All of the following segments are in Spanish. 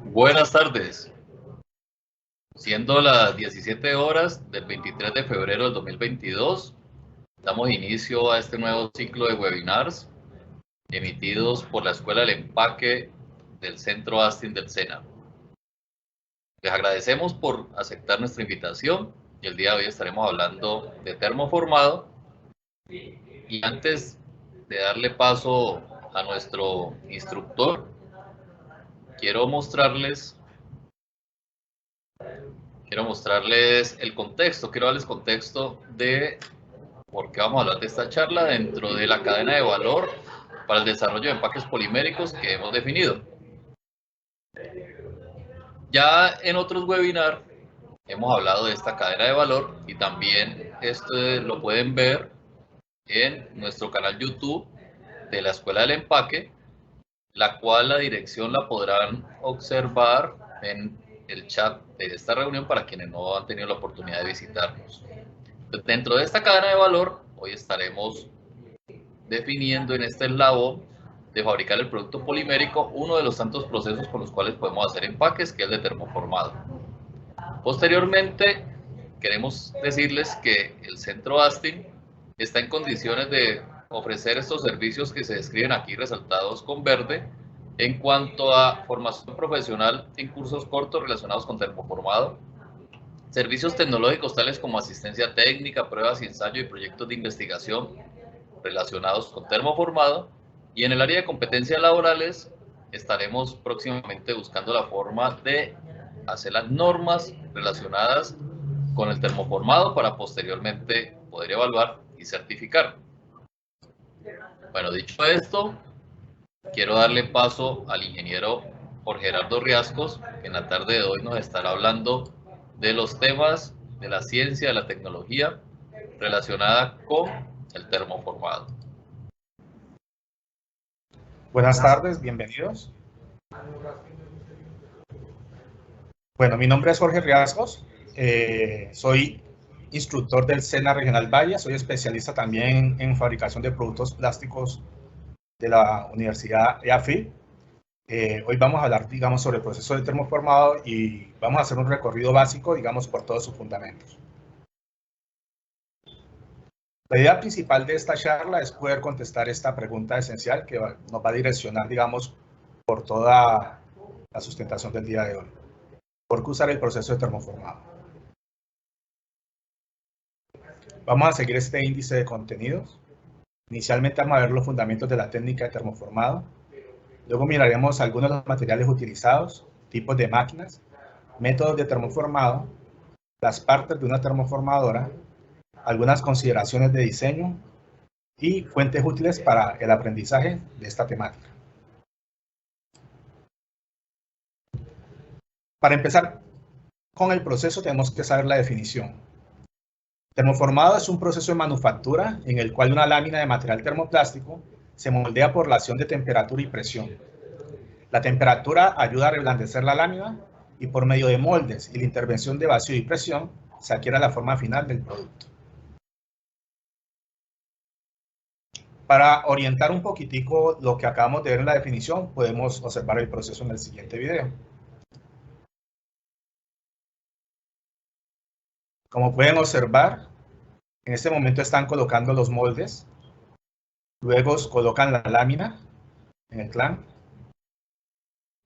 Buenas tardes. Siendo las 17 horas del 23 de febrero del 2022, damos inicio a este nuevo ciclo de webinars emitidos por la Escuela del Empaque del Centro Astin del SENA. Les agradecemos por aceptar nuestra invitación y el día de hoy estaremos hablando de termoformado. Y antes de darle paso a nuestro instructor, quiero mostrarles el contexto, quiero darles contexto de por qué vamos a hablar de esta charla dentro de la cadena de valor para el desarrollo de empaques poliméricos que hemos definido. Ya en otros webinars hemos hablado de esta cadena de valor y también esto lo pueden ver en nuestro canal YouTube de la Escuela del Empaque, la cual la dirección la podrán observar en el chat de esta reunión para quienes no han tenido la oportunidad de visitarnos. Dentro de esta cadena de valor, hoy estaremos definiendo en este eslabón de fabricar el producto polimérico uno de los tantos procesos con los cuales podemos hacer empaques, que es el de termoformado. Posteriormente, queremos decirles que el Centro Astin está en condiciones de ofrecer estos servicios que se describen aquí resaltados con verde en cuanto a formación profesional en cursos cortos relacionados con termoformado, servicios tecnológicos tales como asistencia técnica, pruebas y ensayo y proyectos de investigación relacionados con termoformado, y en el área de competencias laborales estaremos próximamente buscando la forma de hacer las normas relacionadas con el termoformado para posteriormente poder evaluar y certificar. Bueno, dicho esto, quiero darle paso al ingeniero Jorge Gerardo Riascos, que en la tarde de hoy nos estará hablando de los temas de la ciencia, de la tecnología relacionada con el termoformado. Buenas tardes, bienvenidos. Bueno, mi nombre es Jorge Riascos, soy instructor del SENA Regional Valle, soy especialista también en fabricación de productos plásticos de la Universidad EAFIT. Hoy vamos a hablar, digamos, sobre el proceso de termoformado y vamos a hacer un recorrido básico, digamos, por todos sus fundamentos. La idea principal de esta charla es poder contestar esta pregunta esencial que nos va a direccionar, digamos, por toda la sustentación del día de hoy. ¿Por qué usar el proceso de termoformado? Vamos a seguir este índice de contenidos. Inicialmente vamos a ver los fundamentos de la técnica de termoformado. Luego miraremos algunos de los materiales utilizados, tipos de máquinas, métodos de termoformado, las partes de una termoformadora, algunas consideraciones de diseño y fuentes útiles para el aprendizaje de esta temática. Para empezar con el proceso tenemos que saber la definición. Termoformado es un proceso de manufactura en el cual una lámina de material termoplástico se moldea por la acción de temperatura y presión. La temperatura ayuda a reblandecer la lámina y por medio de moldes y la intervención de vacío y presión se adquiere la forma final del producto. Para orientar un poquitico lo que acabamos de ver en la definición, podemos observar el proceso en el siguiente video. Como pueden observar, en este momento están colocando los moldes, luego colocan la lámina en el clamp,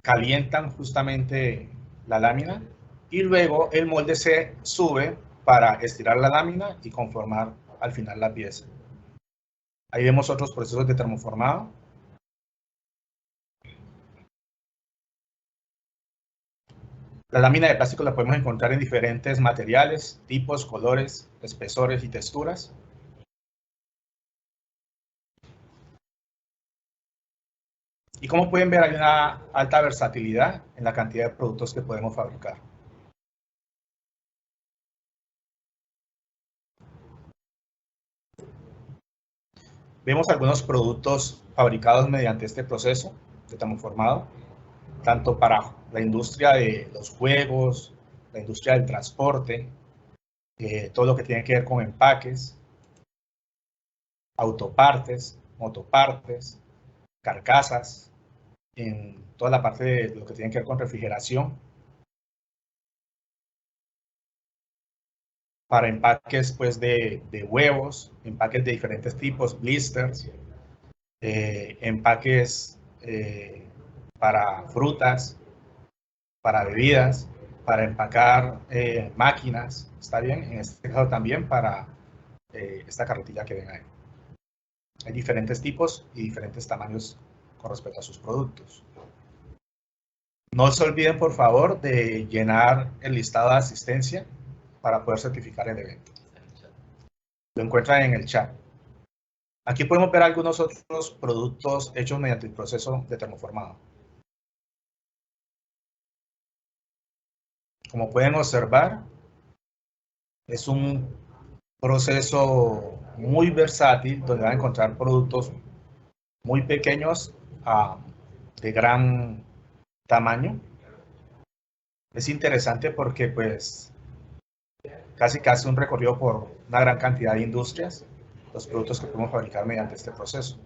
calientan justamente la lámina y luego el molde se sube para estirar la lámina y conformar al final la pieza. Ahí vemos otros procesos de termoformado. La lámina de plástico la podemos encontrar en diferentes materiales, tipos, colores, espesores y texturas. Y como pueden ver, hay una alta versatilidad en la cantidad de productos que podemos fabricar. Vemos algunos productos fabricados mediante este proceso de termoformado, tanto para la industria de los juegos, la industria del transporte, todo lo que tiene que ver con empaques, autopartes, motopartes, carcasas, en toda la parte de lo que tiene que ver con refrigeración, para empaques pues de huevos, empaques de diferentes tipos, blisters, empaques para frutas, para bebidas, para empacar máquinas, ¿está bien? En este caso también para esta carretilla que ven ahí. Hay diferentes tipos y diferentes tamaños con respecto a sus productos. No se olviden, por favor, de llenar el listado de asistencia para poder certificar el evento. Lo encuentran en el chat. Aquí podemos ver algunos otros productos hechos mediante el proceso de termoformado. Como pueden observar, es un proceso muy versátil donde van a encontrar productos muy pequeños de gran tamaño. Es interesante porque pues casi un recorrido por una gran cantidad de industrias, los productos que podemos fabricar mediante este proceso.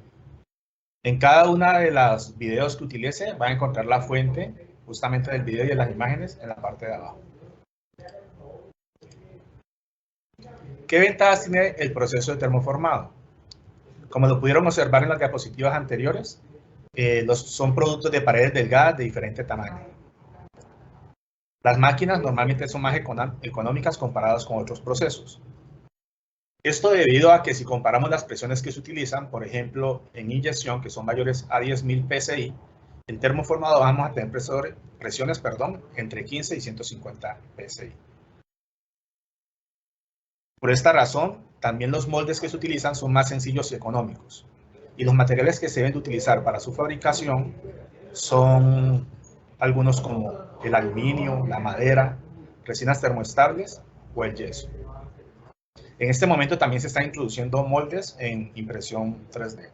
En cada una de las videos que utilice va a encontrar la fuente justamente del video y de las imágenes en la parte de abajo. ¿Qué ventajas tiene el proceso de termoformado? Como lo pudieron observar en las diapositivas anteriores, son productos de paredes delgadas de diferente tamaño. Las máquinas normalmente son más económicas comparadas con otros procesos. Esto debido a que si comparamos las presiones que se utilizan, por ejemplo, en inyección, que son mayores a 10.000 psi, en termoformado vamos a tener presiones entre 15 y 150 psi. Por esta razón, también los moldes que se utilizan son más sencillos y económicos. Y los materiales que se deben de utilizar para su fabricación son algunos como el aluminio, la madera, resinas termoestables o el yeso. En este momento también se están introduciendo moldes en impresión 3D.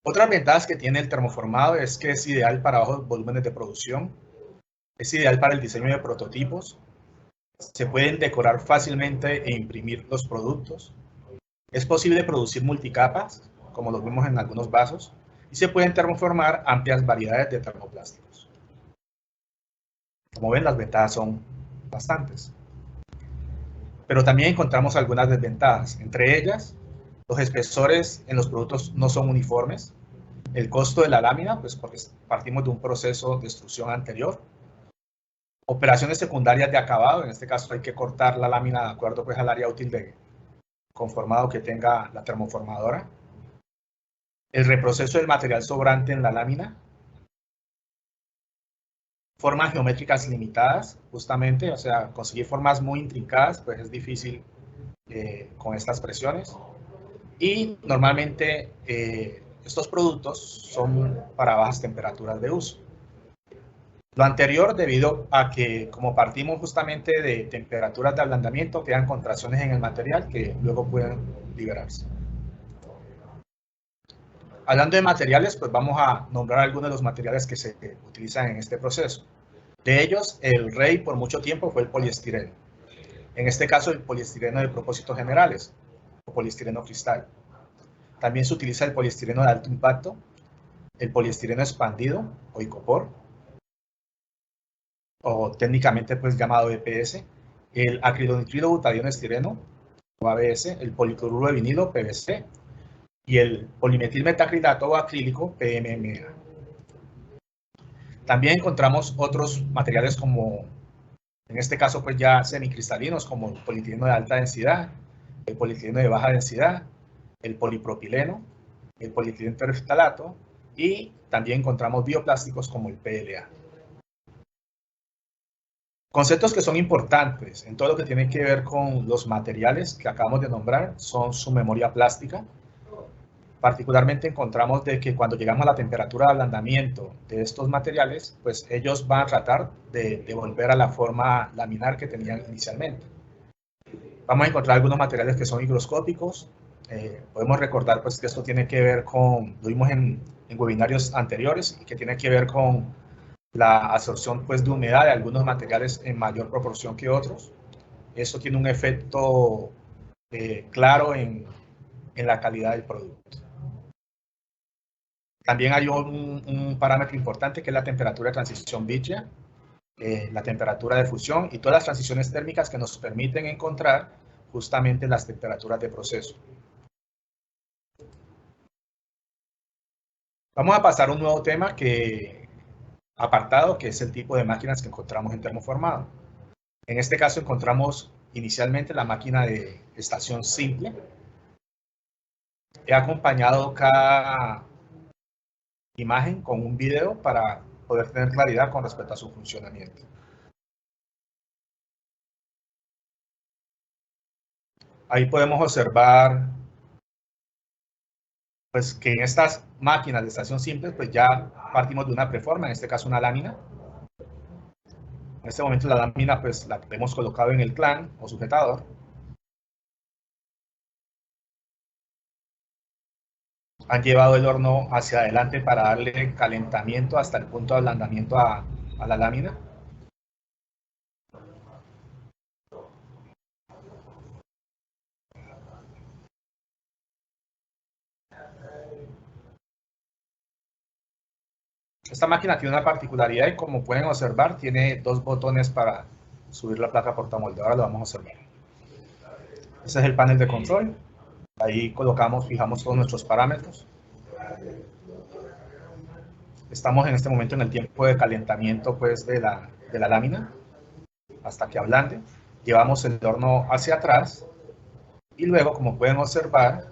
Otras ventajas que tiene el termoformado es que es ideal para bajos volúmenes de producción, es ideal para el diseño de prototipos, se pueden decorar fácilmente e imprimir los productos, es posible producir multicapas, como lo vimos en algunos vasos, y se pueden termoformar amplias variedades de termoplásticos. Como ven, las ventajas son bastantes. Pero también encontramos algunas desventajas. Entre ellas, los espesores en los productos no son uniformes. El costo de la lámina, pues porque partimos de un proceso de extrusión anterior. Operaciones secundarias de acabado, en este caso hay que cortar la lámina de acuerdo pues al área útil de conformado que tenga la termoformadora. El reproceso del material sobrante en la lámina. Formas geométricas limitadas, justamente, o sea, conseguir formas muy intrincadas, pues es difícil con estas presiones. Y normalmente estos productos son para bajas temperaturas de uso. Lo anterior debido a que como partimos justamente de temperaturas de ablandamiento, quedan contracciones en el material que luego pueden liberarse. Hablando de materiales, pues vamos a nombrar algunos de los materiales que se utilizan en este proceso. De ellos, el rey por mucho tiempo fue el poliestireno. En este caso, el poliestireno de propósitos generales, o poliestireno cristal. También se utiliza el poliestireno de alto impacto, el poliestireno expandido, o icopor, o técnicamente pues llamado EPS, el acrilonitrilo butadieno estireno, o ABS, el policloruro de vinilo, PVC, y el polimetilmetacrilato o acrílico, PMMA. También encontramos otros materiales como, en este caso pues ya semicristalinos, como el polietileno de alta densidad, el polietileno de baja densidad, el polipropileno, el polietileno tereftalato, y también encontramos bioplásticos como el PLA. Conceptos que son importantes en todo lo que tiene que ver con los materiales que acabamos de nombrar son su memoria plástica. Particularmente encontramos de que cuando llegamos a la temperatura de ablandamiento de estos materiales, pues ellos van a tratar de volver a la forma laminar que tenían inicialmente. Vamos a encontrar algunos materiales que son higroscópicos. Podemos recordar pues que esto tiene que ver con, lo vimos en webinarios anteriores, y que tiene que ver con la absorción pues de humedad de algunos materiales en mayor proporción que otros. Eso tiene un efecto claro en la calidad del producto. También hay un parámetro importante que es la temperatura de transición Vitier, la temperatura de fusión y todas las transiciones térmicas que nos permiten encontrar justamente las temperaturas de proceso. Vamos a pasar a un nuevo tema apartado, que es el tipo de máquinas que encontramos en termoformado. En este caso encontramos inicialmente la máquina de estación simple. He acompañado cada imagen con un video para poder tener claridad con respecto a su funcionamiento. Ahí podemos observar pues, que en estas máquinas de estación simple pues, ya partimos de una preforma, en este caso una lámina. En este momento la lámina pues, la hemos colocado en el clan o sujetador. Han llevado el horno hacia adelante para darle calentamiento hasta el punto de ablandamiento a la lámina. Esta máquina tiene una particularidad y como pueden observar tiene dos botones para subir la placa portamolde. Ahora lo vamos a observar. Este es el panel de control. Ahí colocamos, fijamos todos nuestros parámetros. Estamos en este momento en el tiempo de calentamiento pues, de la lámina hasta que ablande. Llevamos el horno hacia atrás y luego, como pueden observar,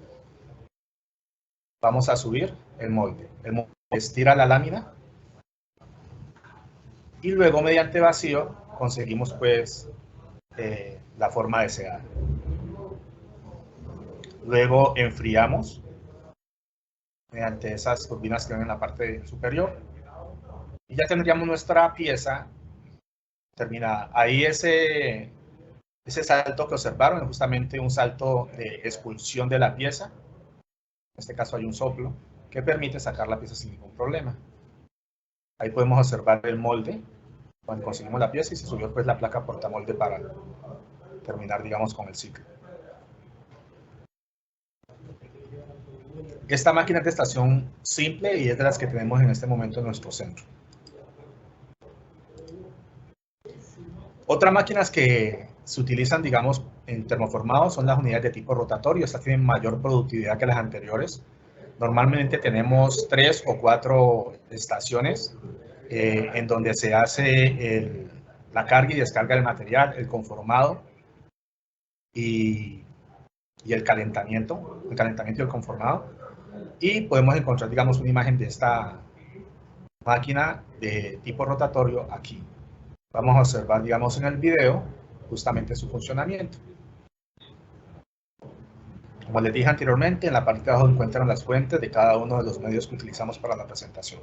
vamos a subir el molde. El molde estira la lámina y luego mediante vacío conseguimos pues la forma deseada. Luego enfriamos mediante esas turbinas que ven en la parte superior y ya tendríamos nuestra pieza terminada. Ahí ese salto que observaron es justamente un salto de expulsión de la pieza. En este caso hay un soplo que permite sacar la pieza sin ningún problema. Ahí podemos observar el molde cuando conseguimos la pieza y se subió pues la placa portamolde para terminar, digamos, con el ciclo. Esta máquina es de estación simple y es de las que tenemos en este momento en nuestro centro. Otras máquinas que se utilizan, digamos, en termoformados son las unidades de tipo rotatorio. Estas tienen mayor productividad que las anteriores. Normalmente tenemos 3 o 4 estaciones en donde se hace la carga y descarga del material, el conformado y el calentamiento y el conformado. Y podemos encontrar, digamos, una imagen de esta máquina de tipo rotatorio aquí. Vamos a observar, digamos, en el video justamente su funcionamiento. Como les dije anteriormente, en la parte de abajo encuentran las fuentes de cada uno de los medios que utilizamos para la presentación.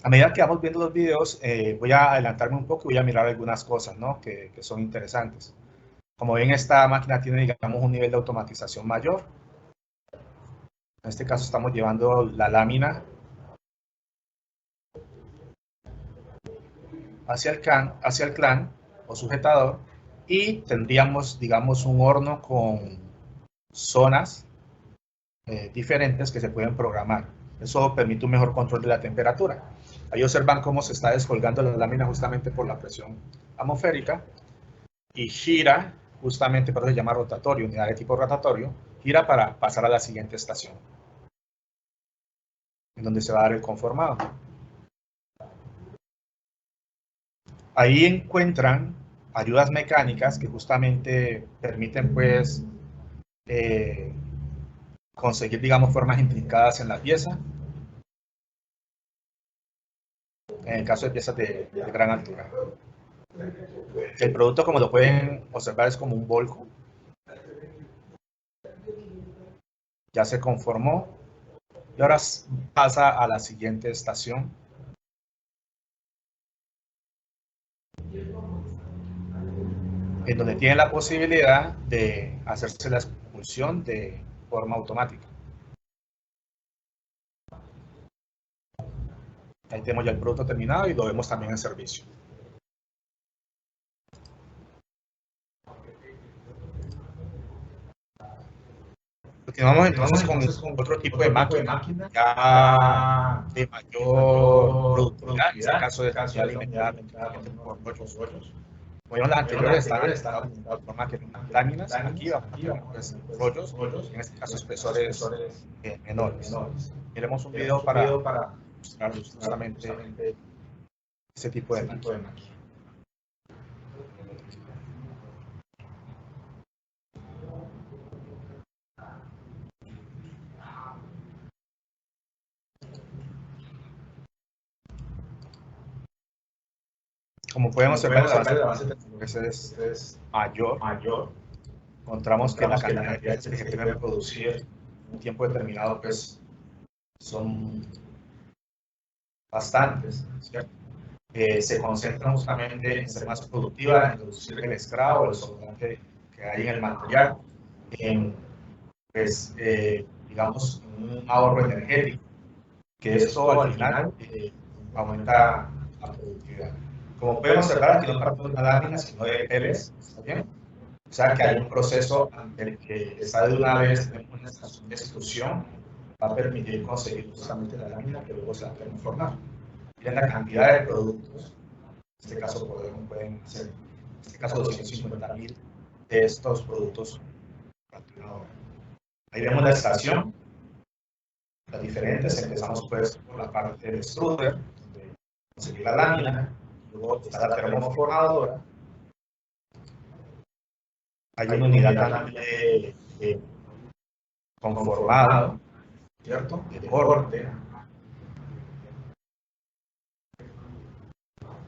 A medida que vamos viendo los videos, voy a adelantarme un poco y voy a mirar algunas cosas, ¿no? que son interesantes. Como ven, esta máquina tiene, digamos, un nivel de automatización mayor. En este caso estamos llevando la lámina hacia el clan o sujetador y tendríamos, digamos, un horno con zonas diferentes que se pueden programar. Eso permite un mejor control de la temperatura. Ahí observan cómo se está descolgando la lámina justamente por la presión atmosférica y gira, justamente por eso se llama rotatorio, unidad de tipo rotatorio, gira para pasar a la siguiente estación, en donde se va a dar el conformado. Ahí encuentran ayudas mecánicas que justamente permiten pues conseguir, digamos, formas intrincadas en la pieza, en el caso de piezas de gran altura. El producto, como lo pueden observar, es como un volco. Ya se conformó y ahora pasa a la siguiente estación. En donde tiene la posibilidad de hacerse la expulsión de forma automática. Ahí tenemos ya el producto terminado y lo vemos también en servicio. Continuamos entonces con otro tipo de máquina, ya de mayor productividad, en este caso de cantidad limitada por rollos. Como vimos, las anteriores estaban alimentadas de forma que eran láminas. Aquí vamos a tener pues, rollos, en este caso espesores menores. Miremos un video para mostrar justamente ese tipo de máquina. Como podemos observar, la base de es mayor. Encontramos que la cantidad de piezas que se deben producir en un tiempo determinado pues, son bastantes, ¿cierto? Se concentran justamente en ser más productiva, en reducir el scrap o el sobrante que hay en el material, en, pues, digamos, un ahorro energético, que esto al final aumenta la productividad. Como pueden observar, aquí no partimos de una lámina, sino de peles, ¿está bien? O sea que hay un proceso ante el que esa de una vez tenemos una estación de extrusión, va a permitir conseguir justamente la lámina que luego se va a transformar. Miren la cantidad de productos, en este caso pueden ser, en este caso 250.000 de estos productos. Ahí vemos la estación, las diferentes, empezamos pues por la parte del extruder, donde conseguir la lámina, luego está la termoformadora. Hay una unidad también de conformado, ¿cierto? De corte.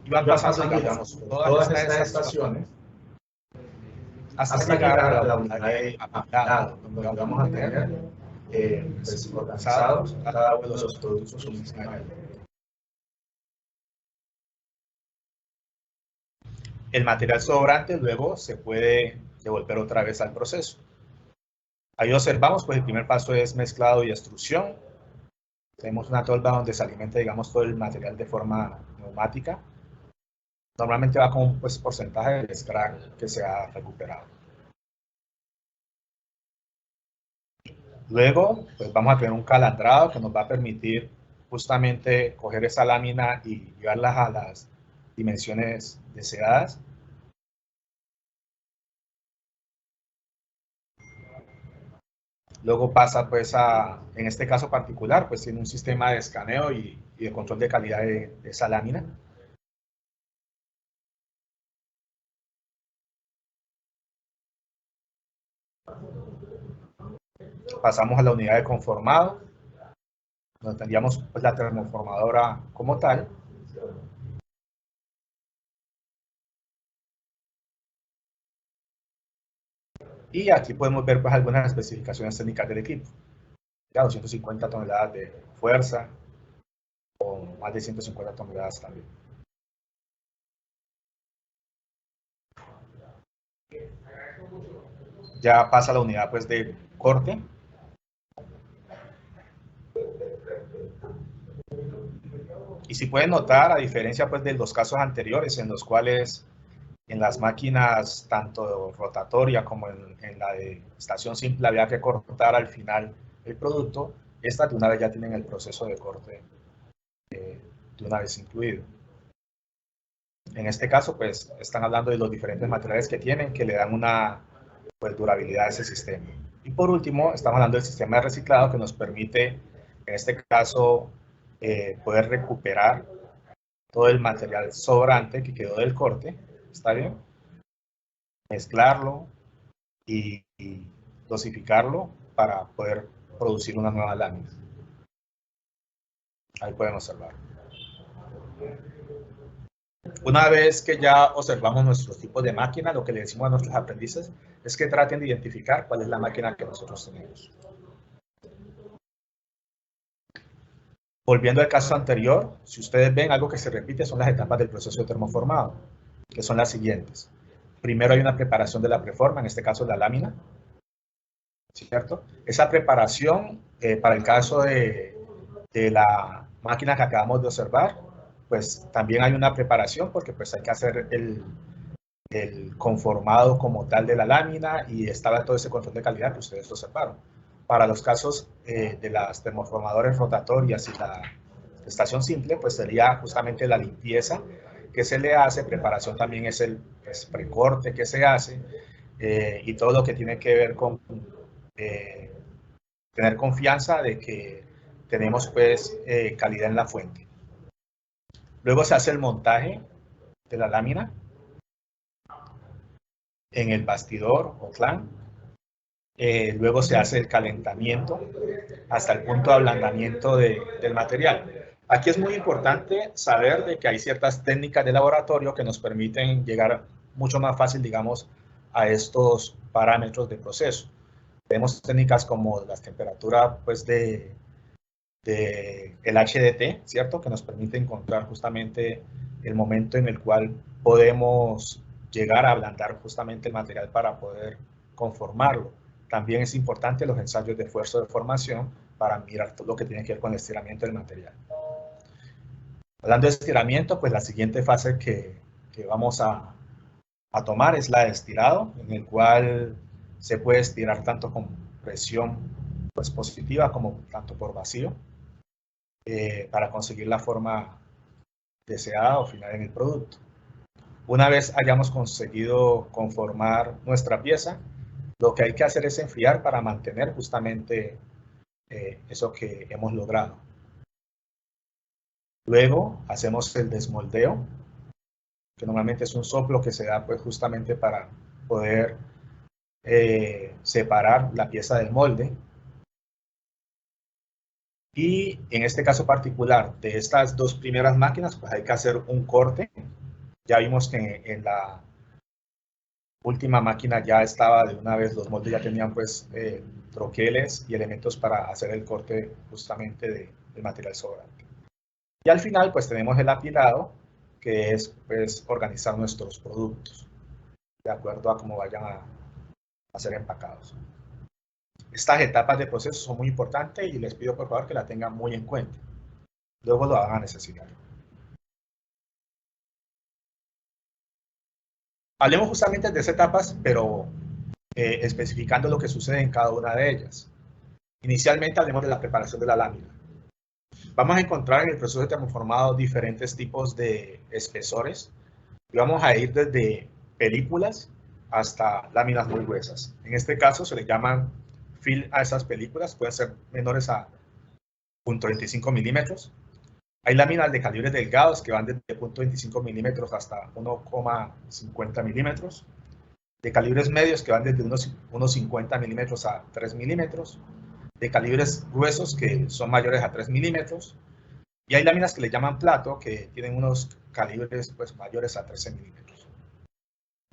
Y van pasando, digamos, todas estas estaciones hasta llegar a la unidad de apilado, donde vamos a tener pues, organizados cada uno de los productos suministrados. El material sobrante luego se puede devolver otra vez al proceso. Ahí observamos, pues el primer paso es mezclado y extrusión. Tenemos una tolva donde se alimenta, digamos, todo el material de forma neumática. Normalmente va con un pues, porcentaje de scrap que se ha recuperado. Luego, pues vamos a tener un calandrado que nos va a permitir justamente coger esa lámina y llevarlas a las dimensiones deseadas. Luego pasa pues en este caso particular, pues tiene un sistema de escaneo y de control de calidad de esa lámina. Pasamos a la unidad de conformado, donde tendríamos pues, la termoformadora como tal. Y aquí podemos ver pues, algunas especificaciones técnicas del equipo. Ya 250 toneladas de fuerza, o más de 150 toneladas también. Ya pasa la unidad pues, de corte. Y si pueden notar, a diferencia pues, de los casos anteriores, en los cuales en las máquinas tanto rotatoria como en la de estación simple había que cortar al final el producto, estas de una vez ya tienen el proceso de corte de una vez incluido. En este caso, pues, están hablando de los diferentes materiales que tienen, que le dan una pues, durabilidad a ese sistema. Y por último, estamos hablando del sistema de reciclado que nos permite, en este caso, poder recuperar todo el material sobrante que quedó del corte, ¿está bien? Mezclarlo y dosificarlo para poder producir una nueva lámina. Ahí pueden observar. Una vez que ya observamos nuestros tipos de máquina, lo que le decimos a nuestros aprendices es que traten de identificar cuál es la máquina que nosotros tenemos. Volviendo al caso anterior, si ustedes ven, algo que se repite son las etapas del proceso de termoformado, que son las siguientes. Primero hay una preparación de la preforma, en este caso la lámina, ¿cierto? Esa preparación, para el caso de la máquina que acabamos de observar, pues también hay una preparación porque pues hay que hacer el conformado como tal de la lámina y estaba todo ese control de calidad que ustedes observaron. Para los casos de las termoformadores rotatorias y la estación simple, pues sería justamente la limpieza que se le hace, preparación también es el precorte que se hace, y todo lo que tiene que ver con tener confianza de que tenemos pues calidad en la fuente. Luego se hace el montaje de la lámina en el bastidor o clan. Luego se hace el calentamiento hasta el punto de ablandamiento del material. Aquí es muy importante saber de que hay ciertas técnicas de laboratorio que nos permiten llegar mucho más fácil, digamos, a estos parámetros de proceso. Tenemos técnicas como las temperaturas pues, el HDT, ¿cierto? Que nos permite encontrar justamente el momento en el cual podemos llegar a ablandar justamente el material para poder conformarlo. También es importante los ensayos de esfuerzo de formación para mirar todo lo que tiene que ver con el estiramiento del material. Hablando de estiramiento, pues la siguiente fase que vamos a tomar es la de estirado, en el cual se puede estirar tanto con presión pues, positiva como tanto por vacío, para conseguir la forma deseada o final en el producto. Una vez hayamos conseguido conformar nuestra pieza, lo que hay que hacer es enfriar para mantener justamente eso que hemos logrado. Luego hacemos el desmoldeo, que normalmente es un soplo que se da pues justamente para poder separar la pieza del molde. Y en este caso particular de estas dos primeras máquinas, pues hay que hacer un corte. Ya vimos que en la última máquina ya estaba de una vez, los moldes ya tenían pues troqueles y elementos para hacer el corte justamente del material sobrante. Y al final pues tenemos el apilado, que es pues organizar nuestros productos de acuerdo a cómo vayan a ser empacados. Estas etapas de proceso son muy importantes y les pido por favor que la tengan muy en cuenta. Luego lo van a necesitar. Hablemos justamente de esas etapas, pero especificando lo que sucede en cada una de ellas. Inicialmente hablemos de la preparación de la lámina. Vamos a encontrar en el proceso de termoformado diferentes tipos de espesores y vamos a ir desde películas hasta láminas muy gruesas. En este caso se le llaman fill a esas películas, pueden ser menores a 0.25 milímetros. Hay láminas de calibres delgados que van desde 0.25 milímetros hasta 1,50 milímetros. De calibres medios que van desde unos 50 milímetros a 3 milímetros. De calibres gruesos que son mayores a 3 milímetros. Y hay láminas que le llaman plato que tienen unos calibres pues, mayores a 13 milímetros.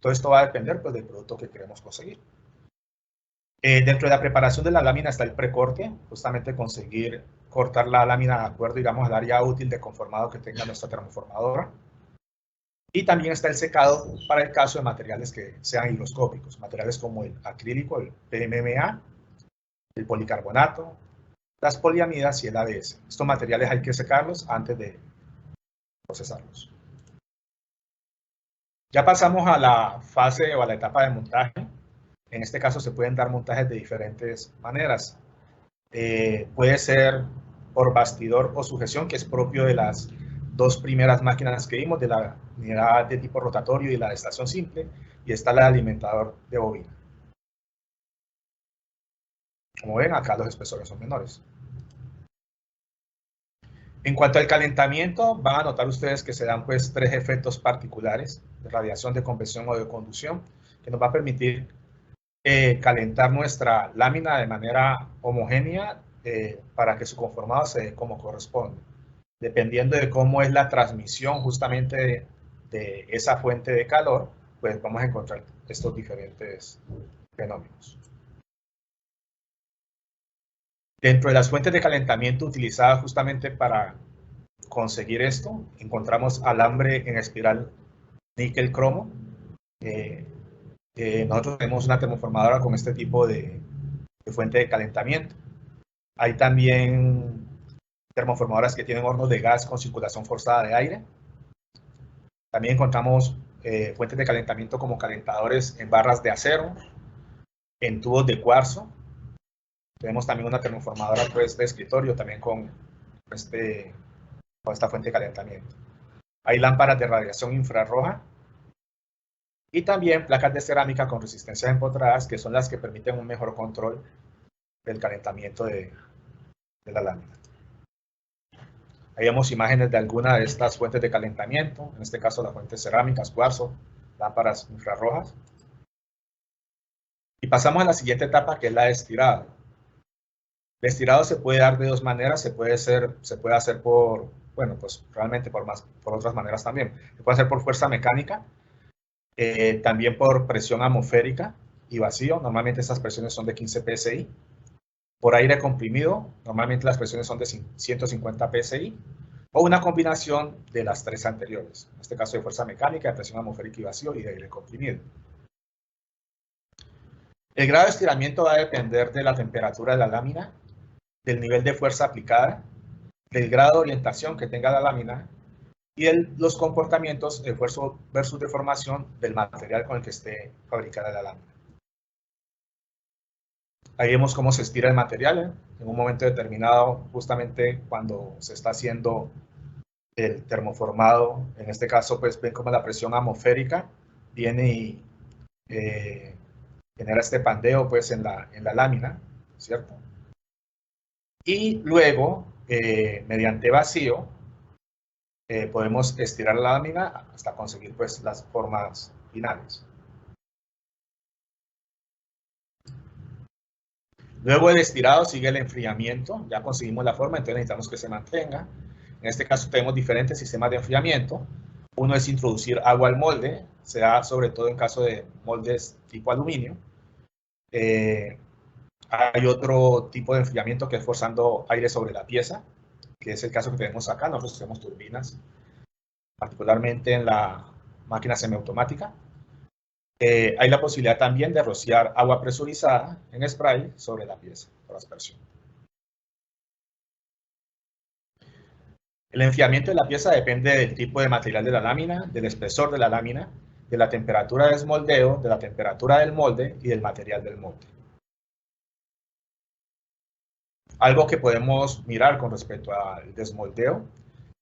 Todo esto va a depender pues, del producto que queremos conseguir. Dentro de la preparación de la lámina está el precorte, justamente conseguir cortar la lámina de acuerdo, digamos, al área útil de conformado que tenga nuestra termoformadora. Y también está el secado para el caso de materiales que sean higroscópicos, materiales como el acrílico, el PMMA, el policarbonato, las poliamidas y el ABS. Estos materiales hay que secarlos antes de procesarlos. Ya pasamos a la fase o a la etapa de montaje. En este caso se pueden dar montajes de diferentes maneras. Puede ser por bastidor o sujeción, que es propio de las dos primeras máquinas que vimos, de la unidad de tipo rotatorio y la de estación simple, y está la de alimentador de bobina. Como ven, acá los espesores son menores. En cuanto al calentamiento, van a notar ustedes que se dan pues tres efectos particulares de radiación, de convección o de conducción, que nos va a permitir calentar nuestra lámina de manera homogénea para que su conformado se dé como corresponde. Dependiendo de cómo es la transmisión justamente de esa fuente de calor, pues vamos a encontrar estos diferentes fenómenos. Dentro de las fuentes de calentamiento utilizadas justamente para conseguir esto, encontramos alambre en espiral níquel cromo. Nosotros tenemos una termoformadora con este tipo de fuente de calentamiento. Hay también termoformadoras que tienen hornos de gas con circulación forzada de aire. También encontramos fuentes de calentamiento como calentadores en barras de acero, en tubos de cuarzo, Tenemos también una termoformadora pues, de escritorio, también con esta fuente de calentamiento. Hay lámparas de radiación infrarroja y también placas de cerámica con resistencias empotradas, que son las que permiten un mejor control del calentamiento de la lámina. Ahí vemos imágenes de algunas de estas fuentes de calentamiento, en este caso las fuentes cerámicas, cuarzo, lámparas infrarrojas. Y pasamos a la siguiente etapa, que es la de estirado. El estirado se puede dar de dos maneras, se puede hacer por, bueno, pues realmente por otras maneras también. Se puede hacer por fuerza mecánica, también por presión atmosférica y vacío. Normalmente estas presiones son de 15 psi. Por aire comprimido, normalmente las presiones son de 150 psi. O una combinación de las tres anteriores. En este caso de fuerza mecánica, de presión atmosférica y vacío y de aire comprimido. El grado de estiramiento va a depender de la temperatura de la lámina, del nivel de fuerza aplicada, del grado de orientación que tenga la lámina y los comportamientos de esfuerzo versus deformación del material con el que esté fabricada la lámina. Ahí vemos cómo se estira el material en un momento determinado, justamente cuando se está haciendo el termoformado. En este caso, pues ven cómo la presión atmosférica viene y genera este pandeo pues en la lámina, ¿cierto? Y luego, mediante vacío, podemos estirar la lámina hasta conseguir pues las formas finales. Luego del estirado sigue el enfriamiento, ya conseguimos la forma, entonces necesitamos que se mantenga. En este caso tenemos diferentes sistemas de enfriamiento. Uno es introducir agua al molde, se da sobre todo en caso de moldes tipo aluminio. Hay otro tipo de enfriamiento que es forzando aire sobre la pieza, que es el caso que tenemos acá. Nosotros tenemos turbinas, particularmente en la máquina semiautomática. Hay la posibilidad también de rociar agua presurizada en spray sobre la pieza por aspersión. El enfriamiento de la pieza depende del tipo de material de la lámina, del espesor de la lámina, de la temperatura de desmoldeo, de la temperatura del molde y del material del molde. Algo que podemos mirar con respecto al desmoldeo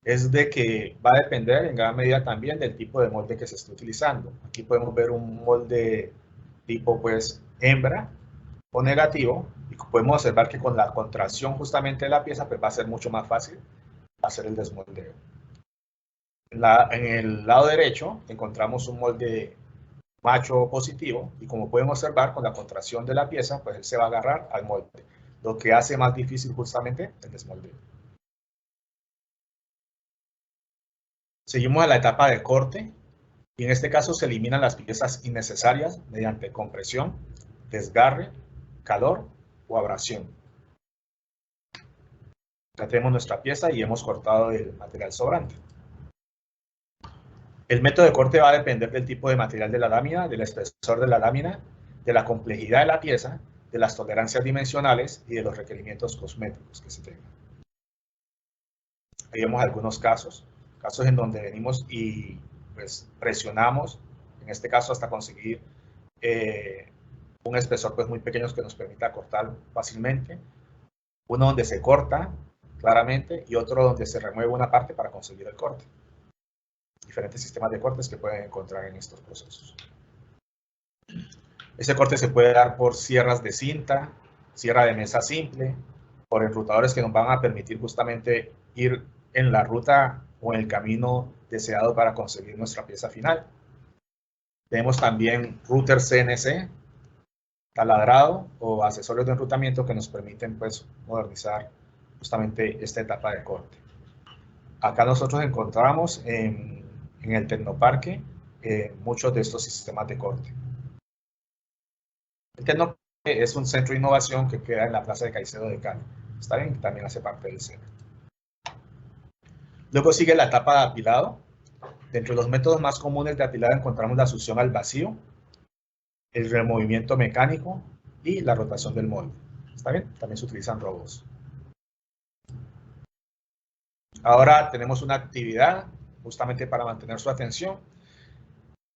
es de que va a depender en gran medida también del tipo de molde que se esté utilizando. Aquí podemos ver un molde tipo pues hembra o negativo y podemos observar que con la contracción justamente de la pieza pues va a ser mucho más fácil hacer el desmoldeo. En el lado derecho encontramos un molde macho positivo y como pueden observar con la contracción de la pieza pues él se va a agarrar al molde, lo que hace más difícil justamente el desmoldeo. Seguimos a la etapa de corte y en este caso se eliminan las piezas innecesarias mediante compresión, desgarre, calor o abrasión. Ya tenemos nuestra pieza y hemos cortado el material sobrante. El método de corte va a depender del tipo de material de la lámina, del espesor de la lámina, de la complejidad de la pieza, de las tolerancias dimensionales y de los requerimientos cosméticos que se tengan. Ahí vemos algunos casos en donde venimos y pues presionamos, en este caso hasta conseguir un espesor pues muy pequeño que nos permita cortar fácilmente. Uno donde se corta claramente y otro donde se remueve una parte para conseguir el corte. Diferentes sistemas de cortes que pueden encontrar en estos procesos. Este corte se puede dar por sierras de cinta, sierra de mesa simple, por enrutadores que nos van a permitir justamente ir en la ruta o en el camino deseado para conseguir nuestra pieza final. Tenemos también router CNC, taladrado o accesorios de enrutamiento que nos permiten pues modernizar justamente esta etapa de corte. Acá nosotros encontramos en el Tecnoparque muchos de estos sistemas de corte. El Tecnoparque es un centro de innovación que queda en la Plaza de Caicedo de Cali. Está bien, también hace parte del centro. Luego sigue la etapa de apilado. Dentro de los métodos más comunes de apilado encontramos la succión al vacío, el removimiento mecánico y la rotación del molde. ¿Está bien? También se utilizan robots. Ahora tenemos una actividad justamente para mantener su atención.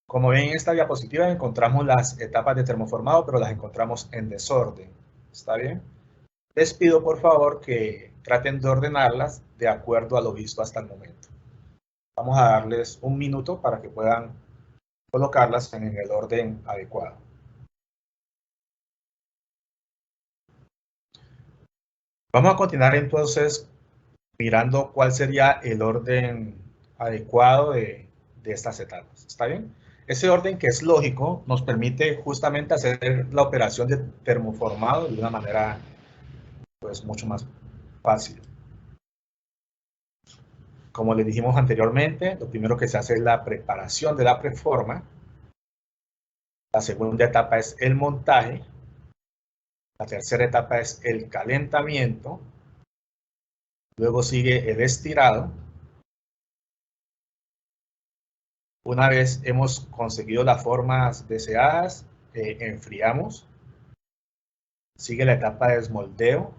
Como ven en esta diapositiva encontramos las etapas de termoformado, pero las encontramos en desorden. ¿Está bien? Les pido por favor que traten de ordenarlas de acuerdo a lo visto hasta el momento. Vamos a darles un minuto para que puedan colocarlas en el orden adecuado. Vamos a continuar entonces mirando cuál sería el orden adecuado de estas etapas. ¿Está bien? Ese orden, que es lógico, nos permite justamente hacer la operación de termoformado de una manera pues mucho más fácil. Como les dijimos anteriormente, lo primero que se hace es la preparación de la preforma. La segunda etapa es el montaje. La tercera etapa es el calentamiento. Luego sigue el estirado. Una vez hemos conseguido las formas deseadas, enfriamos. Sigue la etapa de desmoldeo.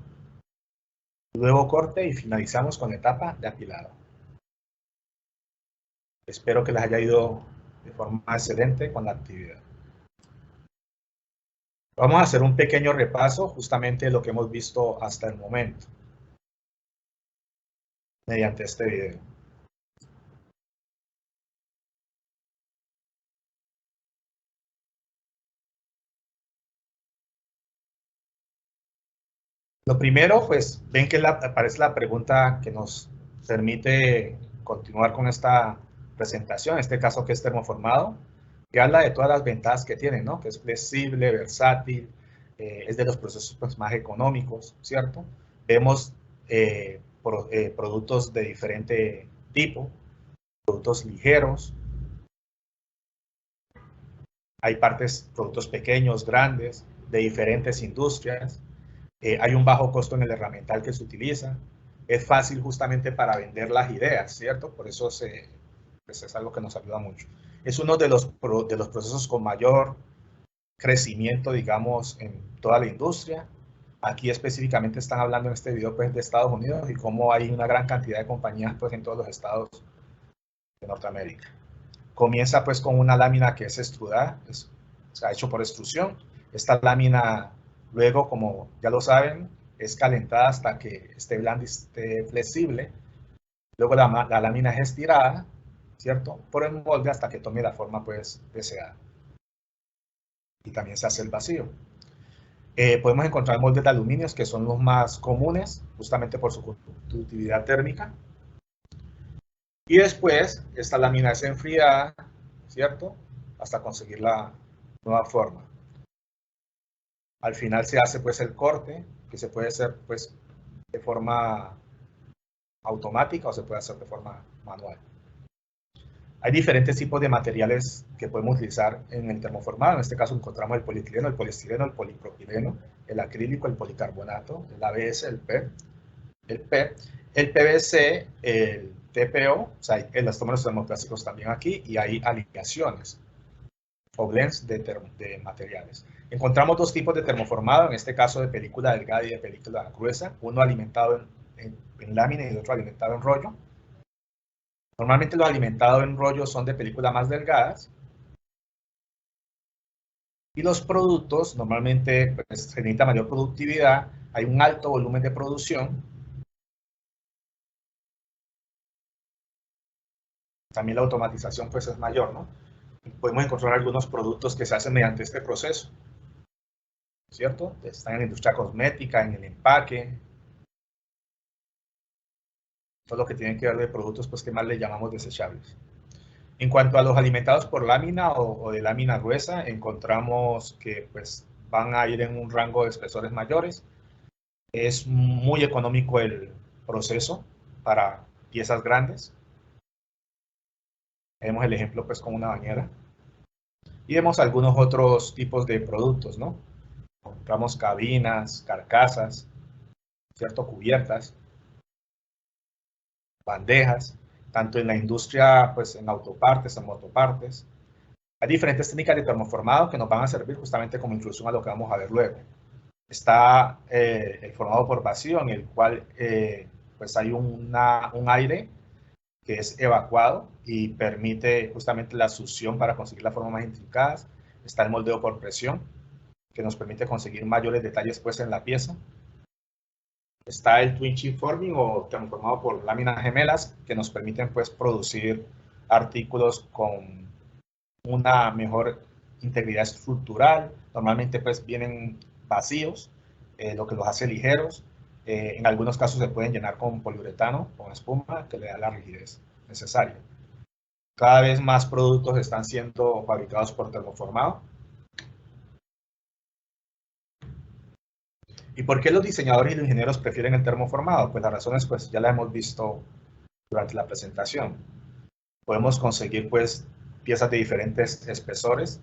Luego corte y finalizamos con la etapa de apilado. Espero que les haya ido de forma excelente con la actividad. Vamos a hacer un pequeño repaso justamente de lo que hemos visto hasta el momento mediante este video. Lo primero, pues ven que aparece la pregunta que nos permite continuar con esta presentación, en este caso que es termoformado, que habla de todas las ventajas que tiene, ¿no? Que es flexible, versátil, es de los procesos pues, más económicos, ¿cierto? Vemos productos de diferente tipo, productos ligeros, hay productos pequeños, grandes, de diferentes industrias, hay un bajo costo en el herramental que se utiliza, es fácil justamente para vender las ideas, ¿cierto? Por eso pues es algo que nos ayuda mucho. Es uno de los procesos con mayor crecimiento, digamos, en toda la industria. Aquí específicamente están hablando en este video pues, de Estados Unidos y cómo hay una gran cantidad de compañías pues, en todos los estados de Norteamérica. Comienza pues con una lámina que es extrudada, o sea, hecho por extrusión. Esta lámina luego, como ya lo saben, es calentada hasta que esté blanda y esté flexible. Luego la lámina es estirada, ¿cierto? Por el molde hasta que tome la forma pues deseada. Y también se hace el vacío. Podemos encontrar moldes de aluminio que son los más comunes, justamente por su conductividad térmica. Y después, esta lámina es enfriada, ¿cierto? Hasta conseguir la nueva forma. Al final se hace pues el corte, que se puede hacer pues de forma automática o se puede hacer de forma manual. Hay diferentes tipos de materiales que podemos utilizar en el termoformado. En este caso encontramos el polietileno, el poliestireno, el polipropileno, el acrílico, el policarbonato, el ABS, el PET, el PET, el PVC, el TPO, o sea, hay elastómeros termoplásticos también aquí y hay alineaciones o blends de materiales. Encontramos dos tipos de termoformado, en este caso de película delgada y de película gruesa, uno alimentado en lámina y el otro alimentado en rollo. Normalmente los alimentados en rollo son de película más delgadas. Y los productos, normalmente pues, se necesita mayor productividad, hay un alto volumen de producción. También la automatización pues es mayor, ¿no? Podemos encontrar algunos productos que se hacen mediante este proceso, ¿cierto? Están en la industria cosmética, en el empaque, todo lo que tiene que ver de productos pues que más le llamamos desechables. En cuanto a los alimentados por lámina o de lámina gruesa, encontramos que pues van a ir en un rango de espesores mayores. Es muy económico el proceso para piezas grandes. Vemos el ejemplo pues con una bañera. Y vemos algunos otros tipos de productos, ¿no? Encontramos cabinas, carcasas, ¿cierto? Cubiertas, bandejas, tanto en la industria, pues en autopartes, en motopartes. Hay diferentes técnicas de termoformado que nos van a servir justamente como introducción a lo que vamos a ver luego. Está el formado por vacío, en el cual pues hay un aire que es evacuado y permite justamente la succión para conseguir la forma más intricadas. Está el moldeo por presión, que nos permite conseguir mayores detalles pues en la pieza. Está el Twin Chip Forming o termoformado por láminas gemelas que nos permiten pues producir artículos con una mejor integridad estructural. Normalmente pues vienen vacíos, lo que los hace ligeros. En algunos casos se pueden llenar con poliuretano, con espuma, que le da la rigidez necesaria. Cada vez más productos están siendo fabricados por termoformado. ¿Y por qué los diseñadores y los ingenieros prefieren el termoformado? Pues las razones pues ya las hemos visto durante la presentación. Podemos conseguir pues piezas de diferentes espesores,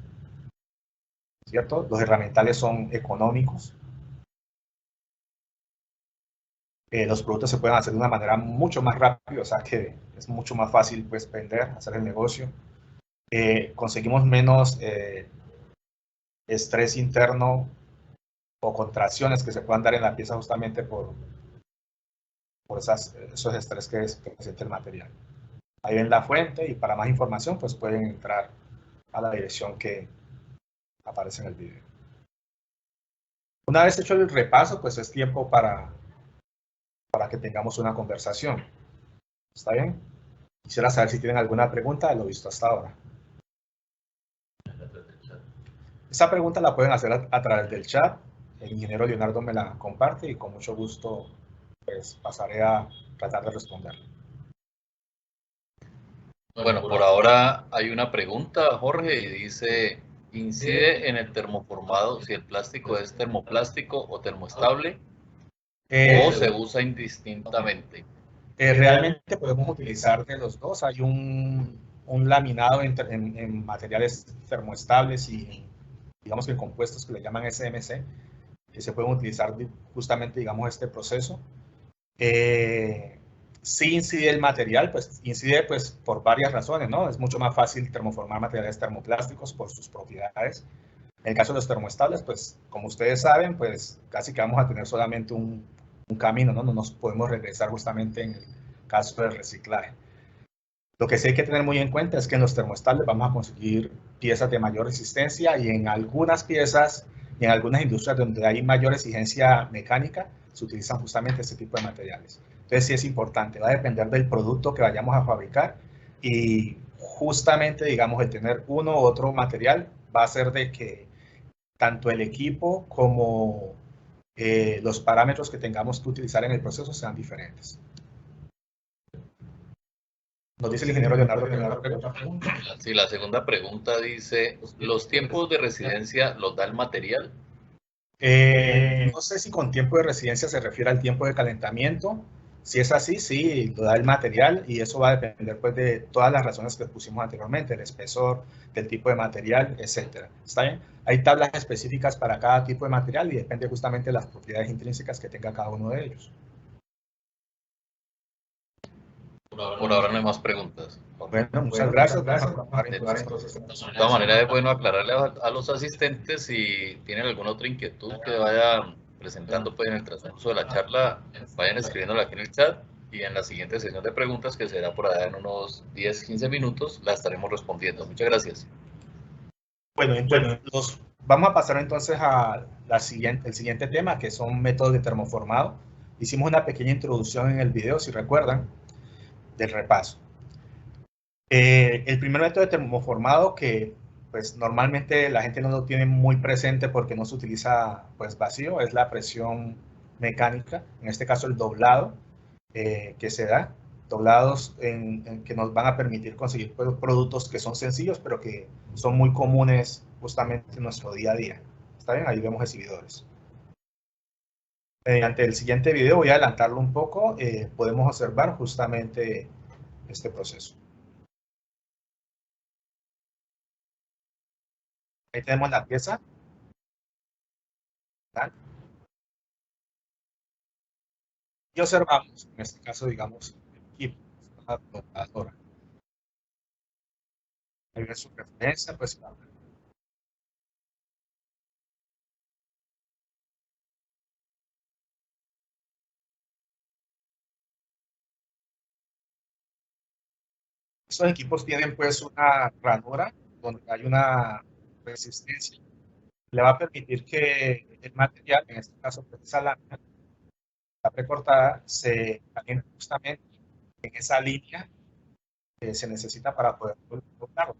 ¿cierto? Los herramientales son económicos. Los productos se pueden hacer de una manera mucho más rápida, o sea que es mucho más fácil pues vender, hacer el negocio. Conseguimos menos estrés interno o contracciones que se puedan dar en la pieza justamente por esos estrés que presenta el material. Ahí ven la fuente y para más información pues pueden entrar a la dirección que aparece en el video. Una vez hecho el repaso, pues es tiempo para que tengamos una conversación. ¿Está bien? Quisiera saber si tienen alguna pregunta de lo visto hasta ahora. Esa pregunta la pueden hacer a través del chat. El ingeniero Leonardo me la comparte y con mucho gusto pues pasaré a tratar de responderla. Bueno, por ahora hay una pregunta, Jorge, y dice, ¿incide en el termoformado si el plástico es termoplástico o termoestable o se usa indistintamente? Realmente podemos utilizar de los dos. Hay un laminado en materiales termoestables y digamos que en compuestos que le llaman SMC, que se pueden utilizar justamente, digamos, este proceso. Sí incide el material, pues incide pues por varias razones, ¿no? Es mucho más fácil termoformar materiales termoplásticos por sus propiedades. En el caso de los termoestables, pues como ustedes saben, pues casi que vamos a tener solamente un camino, ¿no? No nos podemos regresar justamente en el caso del reciclaje. Lo que sí hay que tener muy en cuenta es que en los termoestables vamos a conseguir piezas de mayor resistencia y en algunas piezas y en algunas industrias donde hay mayor exigencia mecánica se utilizan justamente este tipo de materiales. Entonces sí es importante, va a depender del producto que vayamos a fabricar y justamente, digamos, el tener uno u otro material va a hacer de que tanto el equipo como los parámetros que tengamos que utilizar en el proceso sean diferentes. Nos dice el ingeniero Leonardo que la pregunta. Sí, la segunda pregunta dice, ¿los tiempos de residencia los da el material? No sé si con tiempo de residencia se refiere al tiempo de calentamiento. Si es así, sí, lo da el material y eso va a depender pues de todas las razones que pusimos anteriormente, el espesor, del tipo de material, etcétera. ¿Está bien? Hay tablas específicas para cada tipo de material y depende justamente de las propiedades intrínsecas que tenga cada uno de ellos. Por ahora no hay más preguntas. Bueno, muchas gracias. De todas maneras es bueno aclararle a los asistentes si tienen alguna otra inquietud que vayan presentando pues, en el transcurso de la charla, vayan escribiéndola aquí en el chat y en la siguiente sesión de preguntas, que será por allá en unos 10-15 minutos, la estaremos respondiendo. Muchas gracias. Bueno, entonces vamos a pasar entonces a el siguiente tema, que son métodos de termoformado. Hicimos una pequeña introducción en el video, si recuerdan, del repaso. El primer método de termoformado que pues normalmente la gente no lo tiene muy presente porque no se utiliza pues vacío, es la presión mecánica, en este caso el doblado que se da, doblados que nos van a permitir conseguir productos que son sencillos pero que son muy comunes justamente en nuestro día a día. ¿Está bien? Ahí vemos exhibidores. Mediante el siguiente video, voy a adelantarlo un poco, podemos observar justamente este proceso. Ahí tenemos la pieza. ¿Verdad? Y observamos, en este caso, digamos, el equipo, una computadora. Ahí ven su referencia, pues, estos equipos tienen, pues, una ranura donde hay una resistencia. Le va a permitir que el material, en este caso, pues, esa lámina, la precortada se calienta justamente en esa línea que se necesita para poder cortarlo.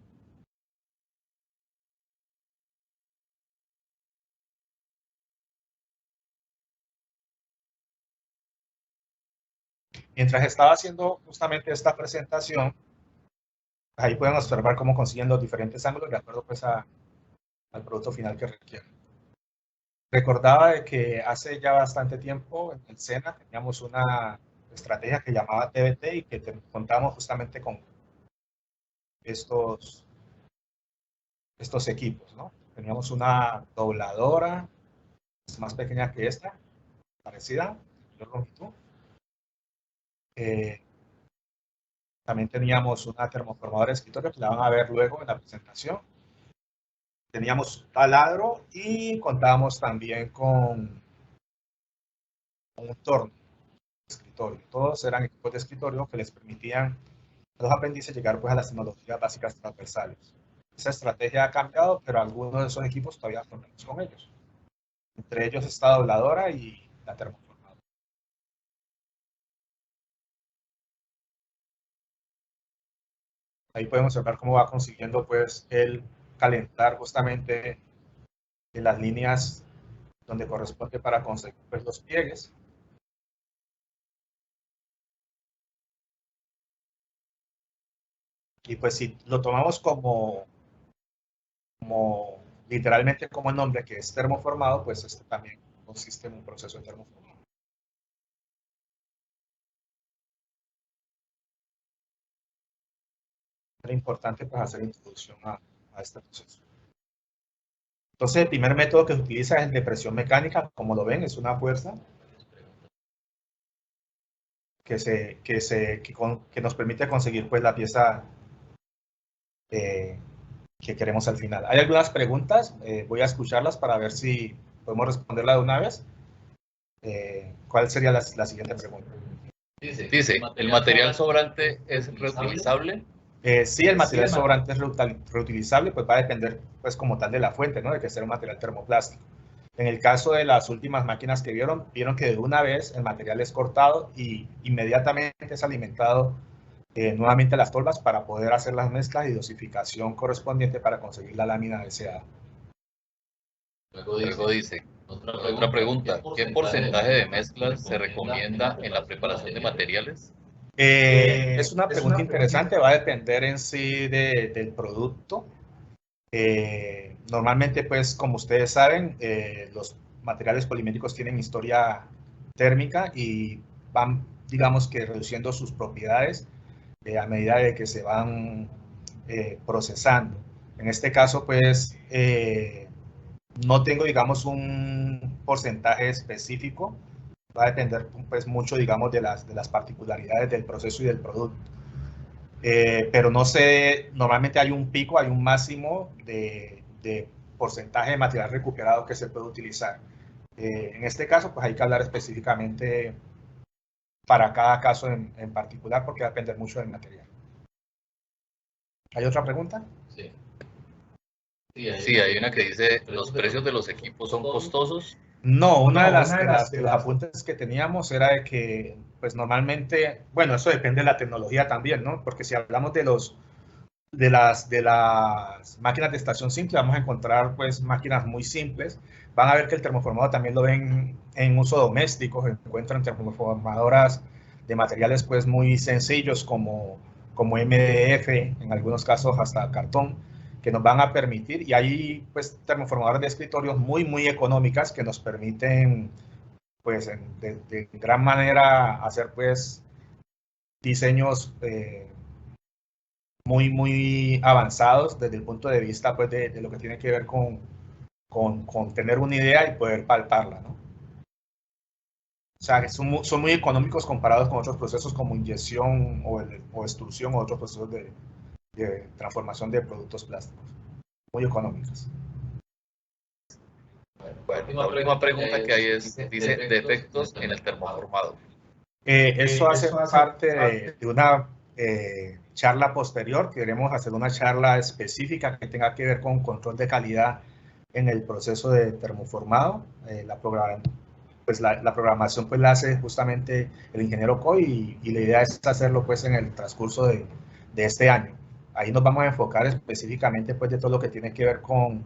Mientras estaba haciendo justamente esta presentación, ahí pueden observar cómo consiguen los diferentes ángulos de acuerdo pues al producto final que requieren. Recordaba de que hace ya bastante tiempo en el SENA teníamos una estrategia que llamaba TBT y que contamos justamente con estos equipos, ¿no? Teníamos una dobladora más pequeña que esta, parecida, de longitud. También teníamos una termoformadora de escritorio que la van a ver luego en la presentación. Teníamos taladro y contábamos también con un torno de escritorio. Todos eran equipos de escritorio que les permitían a los aprendices llegar pues a las tecnologías básicas transversales. Esa estrategia ha cambiado, pero algunos de esos equipos todavía contamos con ellos. Entre ellos esta dobladora y la termoformadora. Ahí podemos observar cómo va consiguiendo pues el calentar justamente en las líneas donde corresponde para conseguir pues, los pliegues. Y pues si lo tomamos como literalmente como el nombre que es termoformado, pues este también consiste en un proceso de termoformado. Era importante pues hacer introducción a este proceso. Entonces el primer método que se utiliza es el de presión mecánica, como lo ven, es una fuerza que nos permite conseguir pues la pieza que queremos al final. Hay algunas preguntas, voy a escucharlas para ver si podemos responderla de una vez. ¿Cuál sería la siguiente pregunta? Dice, ¿el material sobrante es reutilizable? Sí, el material sobrante es reutilizable, pues va a depender pues como tal de la fuente, ¿no? De que sea un material termoplástico. En el caso de las últimas máquinas que vieron que de una vez el material es cortado y inmediatamente es alimentado nuevamente a las tolvas para poder hacer las mezclas y dosificación correspondiente para conseguir la lámina deseada. Luego dice, otra pregunta, ¿qué porcentaje de mezclas se recomienda en la preparación de materiales? Es una pregunta interesante, va a depender en sí del producto. Normalmente, pues, como ustedes saben, los materiales polimétricos tienen historia térmica y van, digamos que, reduciendo sus propiedades a medida de que se van procesando. En este caso, pues, no tengo, digamos, un porcentaje específico. Va a depender, pues, mucho, digamos, de las particularidades del proceso y del producto. Pero no sé, normalmente hay un pico, hay un máximo de porcentaje de material recuperado que se puede utilizar. En este caso, pues hay que hablar específicamente para cada caso en particular, porque va a depender mucho del material. ¿Hay otra pregunta? Sí. Sí, hay una que dice, ¿los precios de los equipos son costosos? No, una de los apuntes que teníamos era de que, pues normalmente, bueno, eso depende de la tecnología también, ¿no? Porque si hablamos de las máquinas de estación simple, vamos a encontrar pues máquinas muy simples. Van a ver que el termoformador también lo ven en uso doméstico, encuentran termoformadoras de materiales pues muy sencillos como MDF, en algunos casos hasta cartón, que nos van a permitir, y hay pues termoformadoras de escritorios muy económicas que nos permiten pues de gran manera hacer pues diseños muy avanzados desde el punto de vista pues, de lo que tiene que ver con tener una idea y poder palparla, ¿no? O sea, son muy económicos comparados con otros procesos como inyección o extrusión o otros procesos de transformación de productos plásticos. Muy económicos. Bueno, la última pregunta que hay dice, defectos en el termoformado. Eso hace parte de una charla posterior. Queremos hacer una charla específica que tenga que ver con control de calidad en el proceso de termoformado. La pues la programación pues la hace justamente el ingeniero Coy y la idea es hacerlo pues en el transcurso de este año. Ahí nos vamos a enfocar específicamente pues de todo lo que tiene que ver con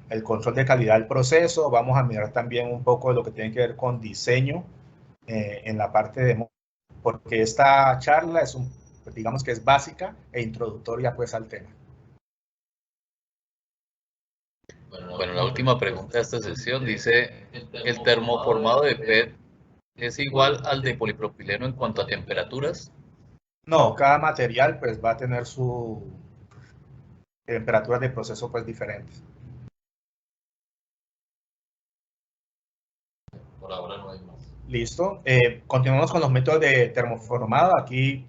el control de calidad del proceso. Vamos a mirar también un poco de lo que tiene que ver con diseño en la parte de, porque esta charla es digamos que es básica e introductoria pues al tema. Bueno, la última pregunta de esta sesión dice, ¿el termoformado de PET es igual al de polipropileno en cuanto a temperaturas? No, cada material pues va a tener su temperatura de proceso pues diferentes. Por ahora no hay más. Listo. Continuamos con los métodos de termoformado. Aquí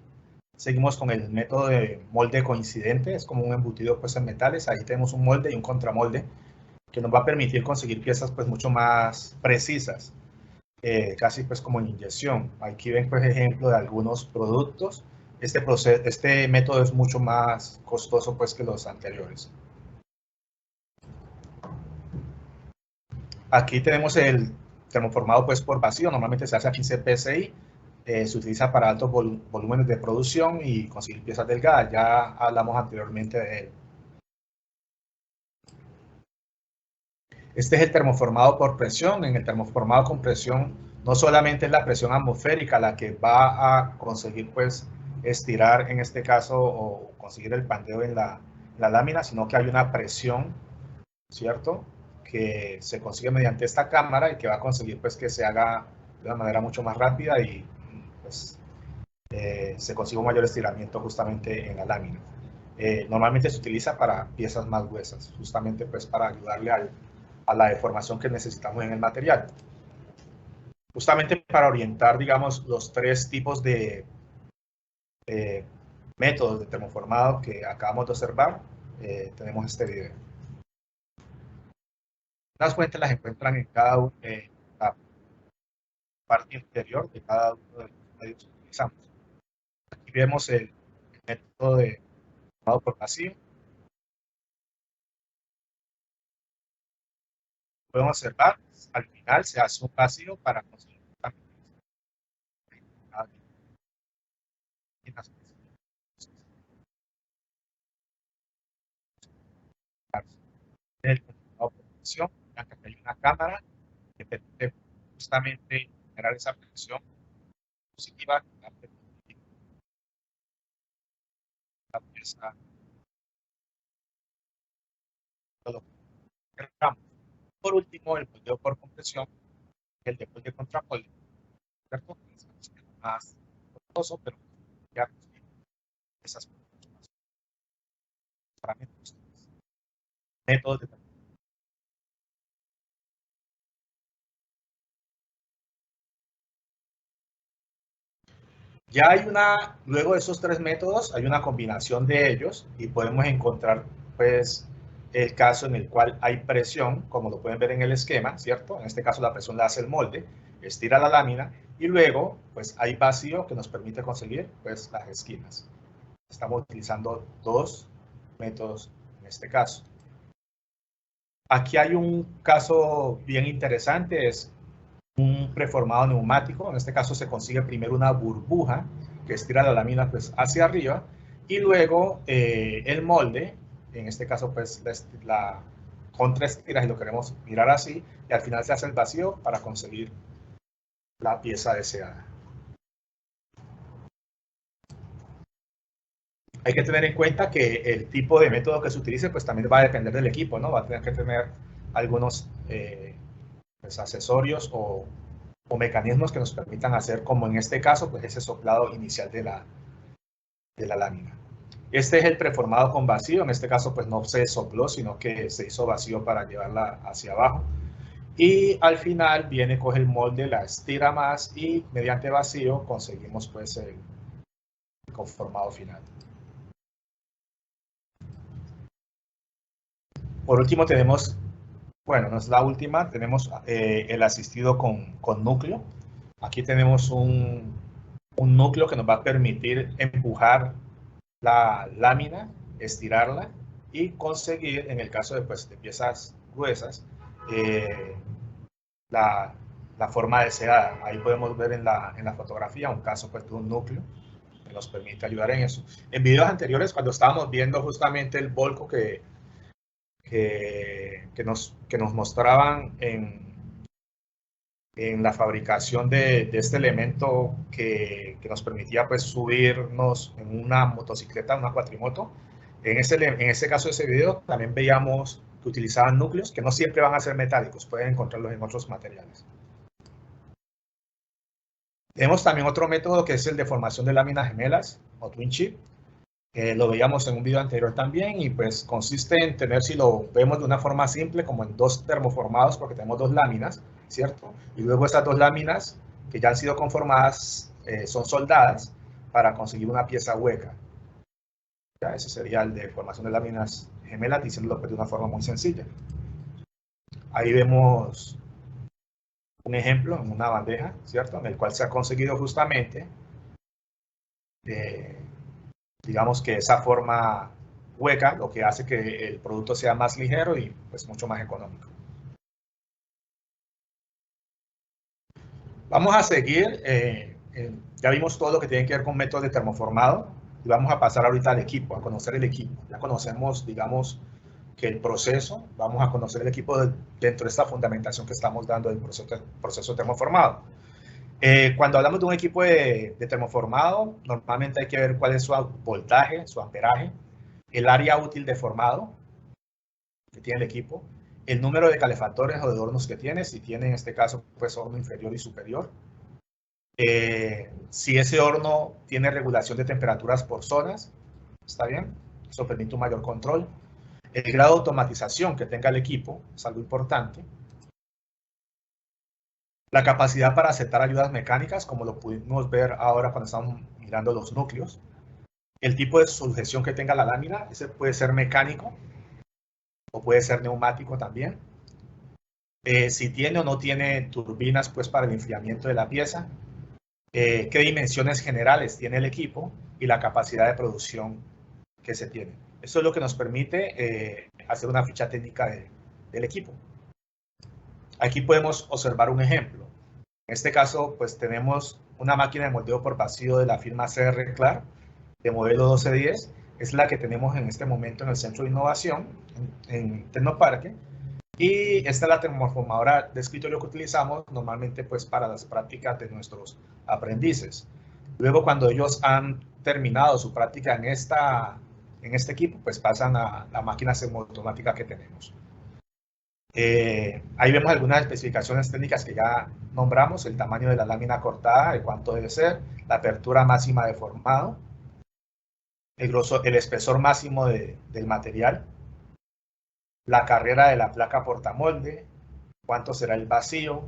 seguimos con el método de molde coincidente. Es como un embutido pues en metales. Ahí tenemos un molde y un contramolde que nos va a permitir conseguir piezas pues mucho más precisas. Casi pues como en inyección. Aquí ven pues ejemplo de algunos productos. Este método es mucho más costoso pues que los anteriores. Aquí tenemos el termoformado pues por vacío, normalmente se hace a 15 psi, se utiliza para altos volúmenes de producción y conseguir piezas delgadas, ya hablamos anteriormente de él. Este es el termoformado por presión. En el termoformado con presión no solamente es la presión atmosférica la que va a conseguir pues estirar en este caso o conseguir el pandeo en la lámina, sino que hay una presión, ¿cierto?, que se consigue mediante esta cámara y que va a conseguir pues que se haga de una manera mucho más rápida y pues se consigue un mayor estiramiento justamente en la lámina. Normalmente se utiliza para piezas más gruesas, justamente pues para ayudarle a la deformación que necesitamos en el material. Justamente para orientar, digamos, los tres tipos de métodos de termoformado que acabamos de observar, tenemos este video. Las fuentes las encuentran en cada uno de la parte interior de cada uno de los medios que utilizamos. Aquí vemos el método de termoformado por vacío. Podemos observar, al final se hace un vacío para conseguir el termoformado por presión, ya que hay una cámara que permite justamente generar esa presión positiva que va a permitir la pieza todo el campo. Por último, el moldeo por compresión, el de molde contra molde, ¿cierto? Es un sistema más costoso, pero ya esas parámetros, métodos de ya hay luego de esos tres métodos, hay una combinación de ellos y podemos encontrar, pues, el caso en el cual hay presión, como lo pueden ver en el esquema, ¿cierto? En este caso la presión la hace el molde, estira la lámina y luego, pues, hay vacío que nos permite conseguir, pues, las esquinas. Estamos utilizando dos métodos en este caso. Aquí hay un caso bien interesante, es un preformado neumático. En este caso se consigue primero una burbuja que estira la lámina pues hacia arriba y luego el molde, en este caso pues la contraestira, si lo queremos mirar así, y al final se hace el vacío para conseguir la pieza deseada. Hay que tener en cuenta que el tipo de método que se utilice pues también va a depender del equipo, ¿no? Va a tener que tener algunos pues, accesorios o mecanismos que nos permitan hacer, como en este caso, pues ese soplado inicial de la lámina. Este es el preformado con vacío, en este caso pues no se sopló, sino que se hizo vacío para llevarla hacia abajo. Y al final viene, coge el molde, la estira más y mediante vacío conseguimos pues el conformado final. Por último tenemos, bueno, no es la última, tenemos el asistido con núcleo. Aquí tenemos un núcleo que nos va a permitir empujar la lámina, estirarla y conseguir, en el caso de, pues, de piezas gruesas, la forma deseada. Ahí podemos ver en la fotografía un caso pues, de un núcleo que nos permite ayudar en eso. En videos anteriores, cuando estábamos viendo justamente el volco que nos mostraban en la fabricación de este elemento que nos permitía pues subirnos en una motocicleta, una cuatrimoto. En ese caso de ese video también veíamos que utilizaban núcleos que no siempre van a ser metálicos, pueden encontrarlos en otros materiales. Tenemos también otro método que es el de formación de láminas gemelas o twin chip. Lo veíamos en un video anterior también y pues consiste en tener, si lo vemos de una forma simple, como en dos termoformados, porque tenemos dos láminas, ¿cierto? Y luego estas dos láminas que ya han sido conformadas son soldadas para conseguir una pieza hueca. Ya, ese sería el de formación de láminas gemelas, diciéndolo pues, de una forma muy sencilla. Ahí vemos un ejemplo en una bandeja, ¿cierto? En el cual se ha conseguido justamente digamos que esa forma hueca, lo que hace que el producto sea más ligero y pues mucho más económico. Vamos a seguir, ya vimos todo lo que tiene que ver con métodos de termoformado y vamos a pasar ahorita al equipo, a conocer el equipo. Ya conocemos, digamos, que el proceso, vamos a conocer el equipo dentro de esta fundamentación que estamos dando del proceso termoformado. Cuando hablamos de un equipo de termoformado, normalmente hay que ver cuál es su voltaje, su amperaje, el área útil de formado que tiene el equipo, el número de calefactores o de hornos que tiene, si tiene en este caso pues horno inferior y superior, si ese horno tiene regulación de temperaturas por zonas, está bien, eso permite un mayor control, el grado de automatización que tenga el equipo, es algo importante, la capacidad para aceptar ayudas mecánicas, como lo pudimos ver ahora cuando estamos mirando los núcleos, el tipo de sujeción que tenga la lámina, ese puede ser mecánico o puede ser neumático también. Si tiene o no tiene turbinas pues, para el enfriamiento de la pieza, qué dimensiones generales tiene el equipo y la capacidad de producción que se tiene. Eso es lo que nos permite hacer una ficha técnica del equipo. Aquí podemos observar un ejemplo. En este caso, pues tenemos una máquina de moldeo por vacío de la firma CR Clar, de modelo 1210. Es la que tenemos en este momento en el Centro de Innovación, en Tecnoparque. Y esta es la termoformadora de escritorio que utilizamos normalmente pues, para las prácticas de nuestros aprendices. Luego, cuando ellos han terminado su práctica en este equipo, pues pasan a la máquina semiautomática que tenemos. Ahí vemos algunas especificaciones técnicas que ya nombramos, el tamaño de la lámina cortada, de cuánto debe ser, la apertura máxima de formado, el espesor máximo del material, la carrera de la placa portamolde, cuánto será el vacío,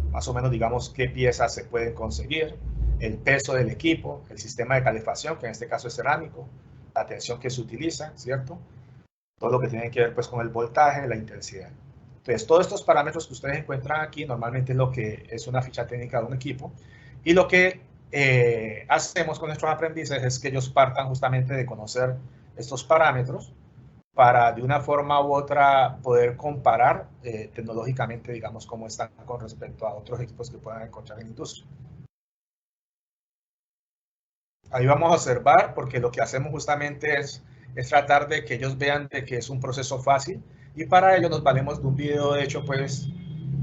más o menos digamos qué piezas se pueden conseguir, el peso del equipo, el sistema de calefacción, que en este caso es cerámico, la tensión que se utiliza, ¿cierto? Todo lo que tiene que ver pues con el voltaje, la intensidad. Entonces, todos estos parámetros que ustedes encuentran aquí normalmente es lo que es una ficha técnica de un equipo y lo que hacemos con nuestros aprendices es que ellos partan justamente de conocer estos parámetros para de una forma u otra poder comparar tecnológicamente, digamos, cómo están con respecto a otros equipos que puedan encontrar en la industria. Ahí vamos a observar, porque lo que hacemos justamente es tratar de que ellos vean de que es un proceso fácil y para ello nos valemos de un video de hecho pues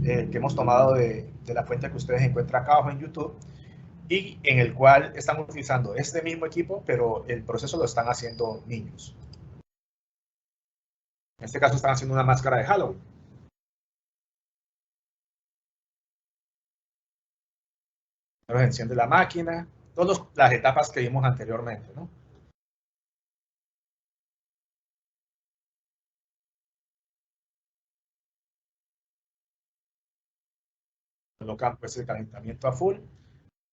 que hemos tomado de la fuente que ustedes encuentran acá abajo en YouTube y en el cual estamos utilizando este mismo equipo, pero el proceso lo están haciendo niños. En este caso están haciendo una máscara de Halloween. Nos enciende la máquina, todas las etapas que vimos anteriormente, ¿no? Colocan pues el calentamiento a full.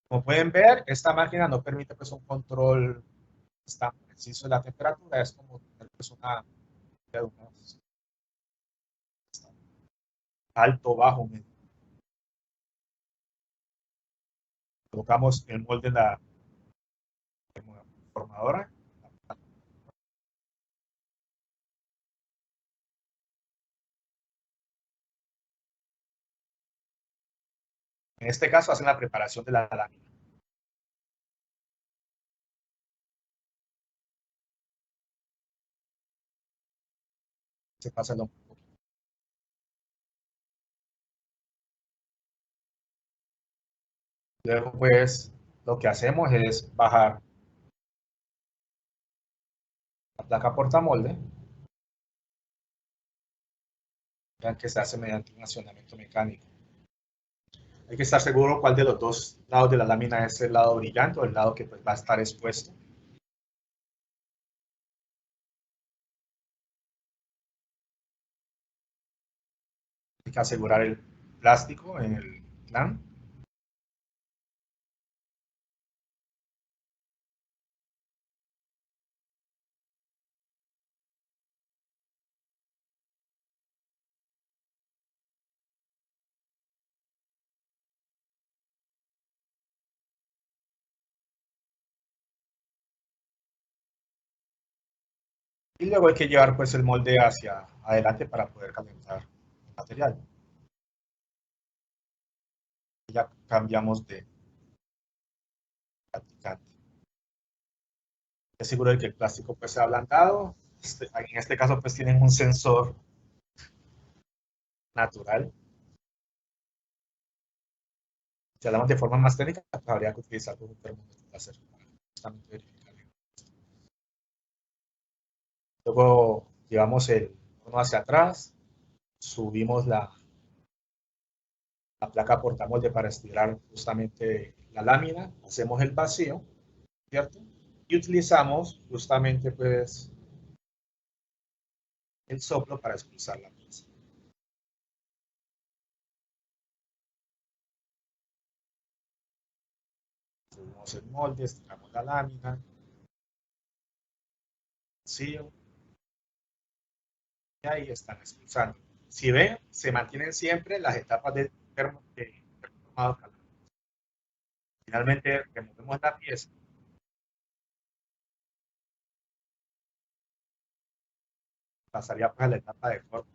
Como pueden ver, esta máquina no permite pues un control tan preciso de la temperatura, es como tener pues una alto, bajo, medio. Colocamos el molde en la formadora. En este caso hacen la preparación de la lámina. Se pasa el hombro. Luego pues lo que hacemos es bajar la placa portamolde. Vean que se hace mediante un accionamiento mecánico. Hay que estar seguro cuál de los dos lados de la lámina es el lado brillante o el lado que pues, va a estar expuesto. Hay que asegurar el plástico en el plan. Y luego hay que llevar pues el molde hacia adelante para poder calentar el material. Ya cambiamos de practicante. Es seguro de que el plástico pues sea ablandado. En este caso pues tienen un sensor natural. Si hablamos de forma más técnica, pues, habría que utilizar un termómetro láser para justamente verificar. Luego llevamos el horno hacia atrás, subimos la placa portamolde para estirar justamente la lámina, hacemos el vacío, ¿cierto? Y utilizamos justamente pues el soplo para expulsar la pieza. Subimos el molde, estiramos la lámina, vacío, y ahí están expulsando. Si ven, se mantienen siempre las etapas de termoformado calor. Finalmente removemos la pieza. Pasaría pues a la etapa de corte.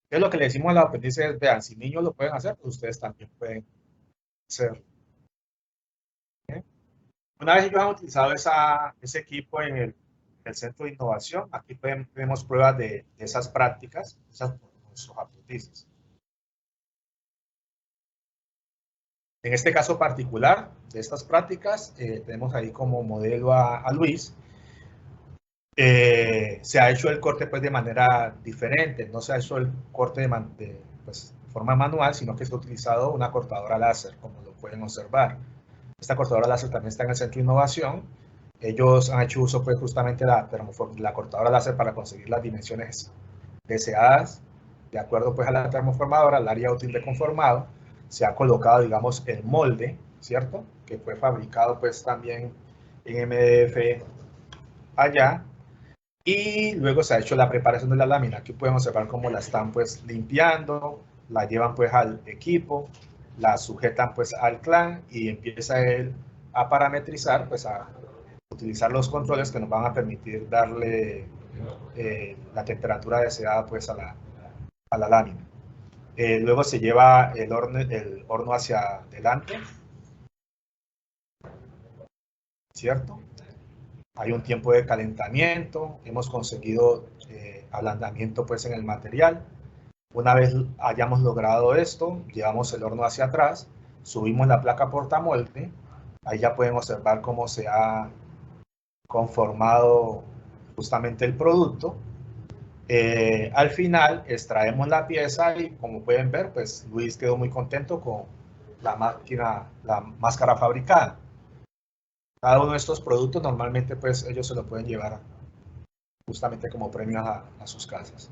¿Qué es lo que le decimos a los aprendices? Vean, si niños lo pueden hacer, pues ustedes también pueden hacerlo. ¿Okay? Una vez ellos han utilizado ese equipo en el centro de innovación, aquí tenemos pruebas de esas prácticas, esas por nuestros aprendices. En este caso particular de estas prácticas, tenemos ahí como modelo a Luis. Se ha hecho el corte pues de manera diferente, no se ha hecho el corte de pues, forma manual, sino que se ha utilizado una cortadora láser, como lo pueden observar. Esta cortadora láser también está en el centro de innovación. Ellos han hecho uso pues justamente de la cortadora láser para conseguir las dimensiones deseadas, de acuerdo pues a la termoformadora, al área útil de conformado. Se ha colocado, digamos, el molde, ¿cierto? Que fue fabricado pues también en MDF allá. Y luego se ha hecho la preparación de la lámina. Aquí pueden observar cómo la están pues limpiando, la llevan pues al equipo, la sujetan pues al clan y empieza él a parametrizar, pues a utilizar los controles que nos van a permitir darle la temperatura deseada pues a la lámina. Luego se lleva el horno hacia adelante, ¿cierto? Hay un tiempo de calentamiento, hemos conseguido ablandamiento pues en el material. Una vez hayamos logrado esto, llevamos el horno hacia atrás, subimos la placa portamolde, ahí ya pueden observar cómo se ha conformado justamente el producto. Al final extraemos la pieza y como pueden ver, pues Luis quedó muy contento con la máscara fabricada. Cada uno de estos productos normalmente pues ellos se lo pueden llevar justamente como premio a sus casas.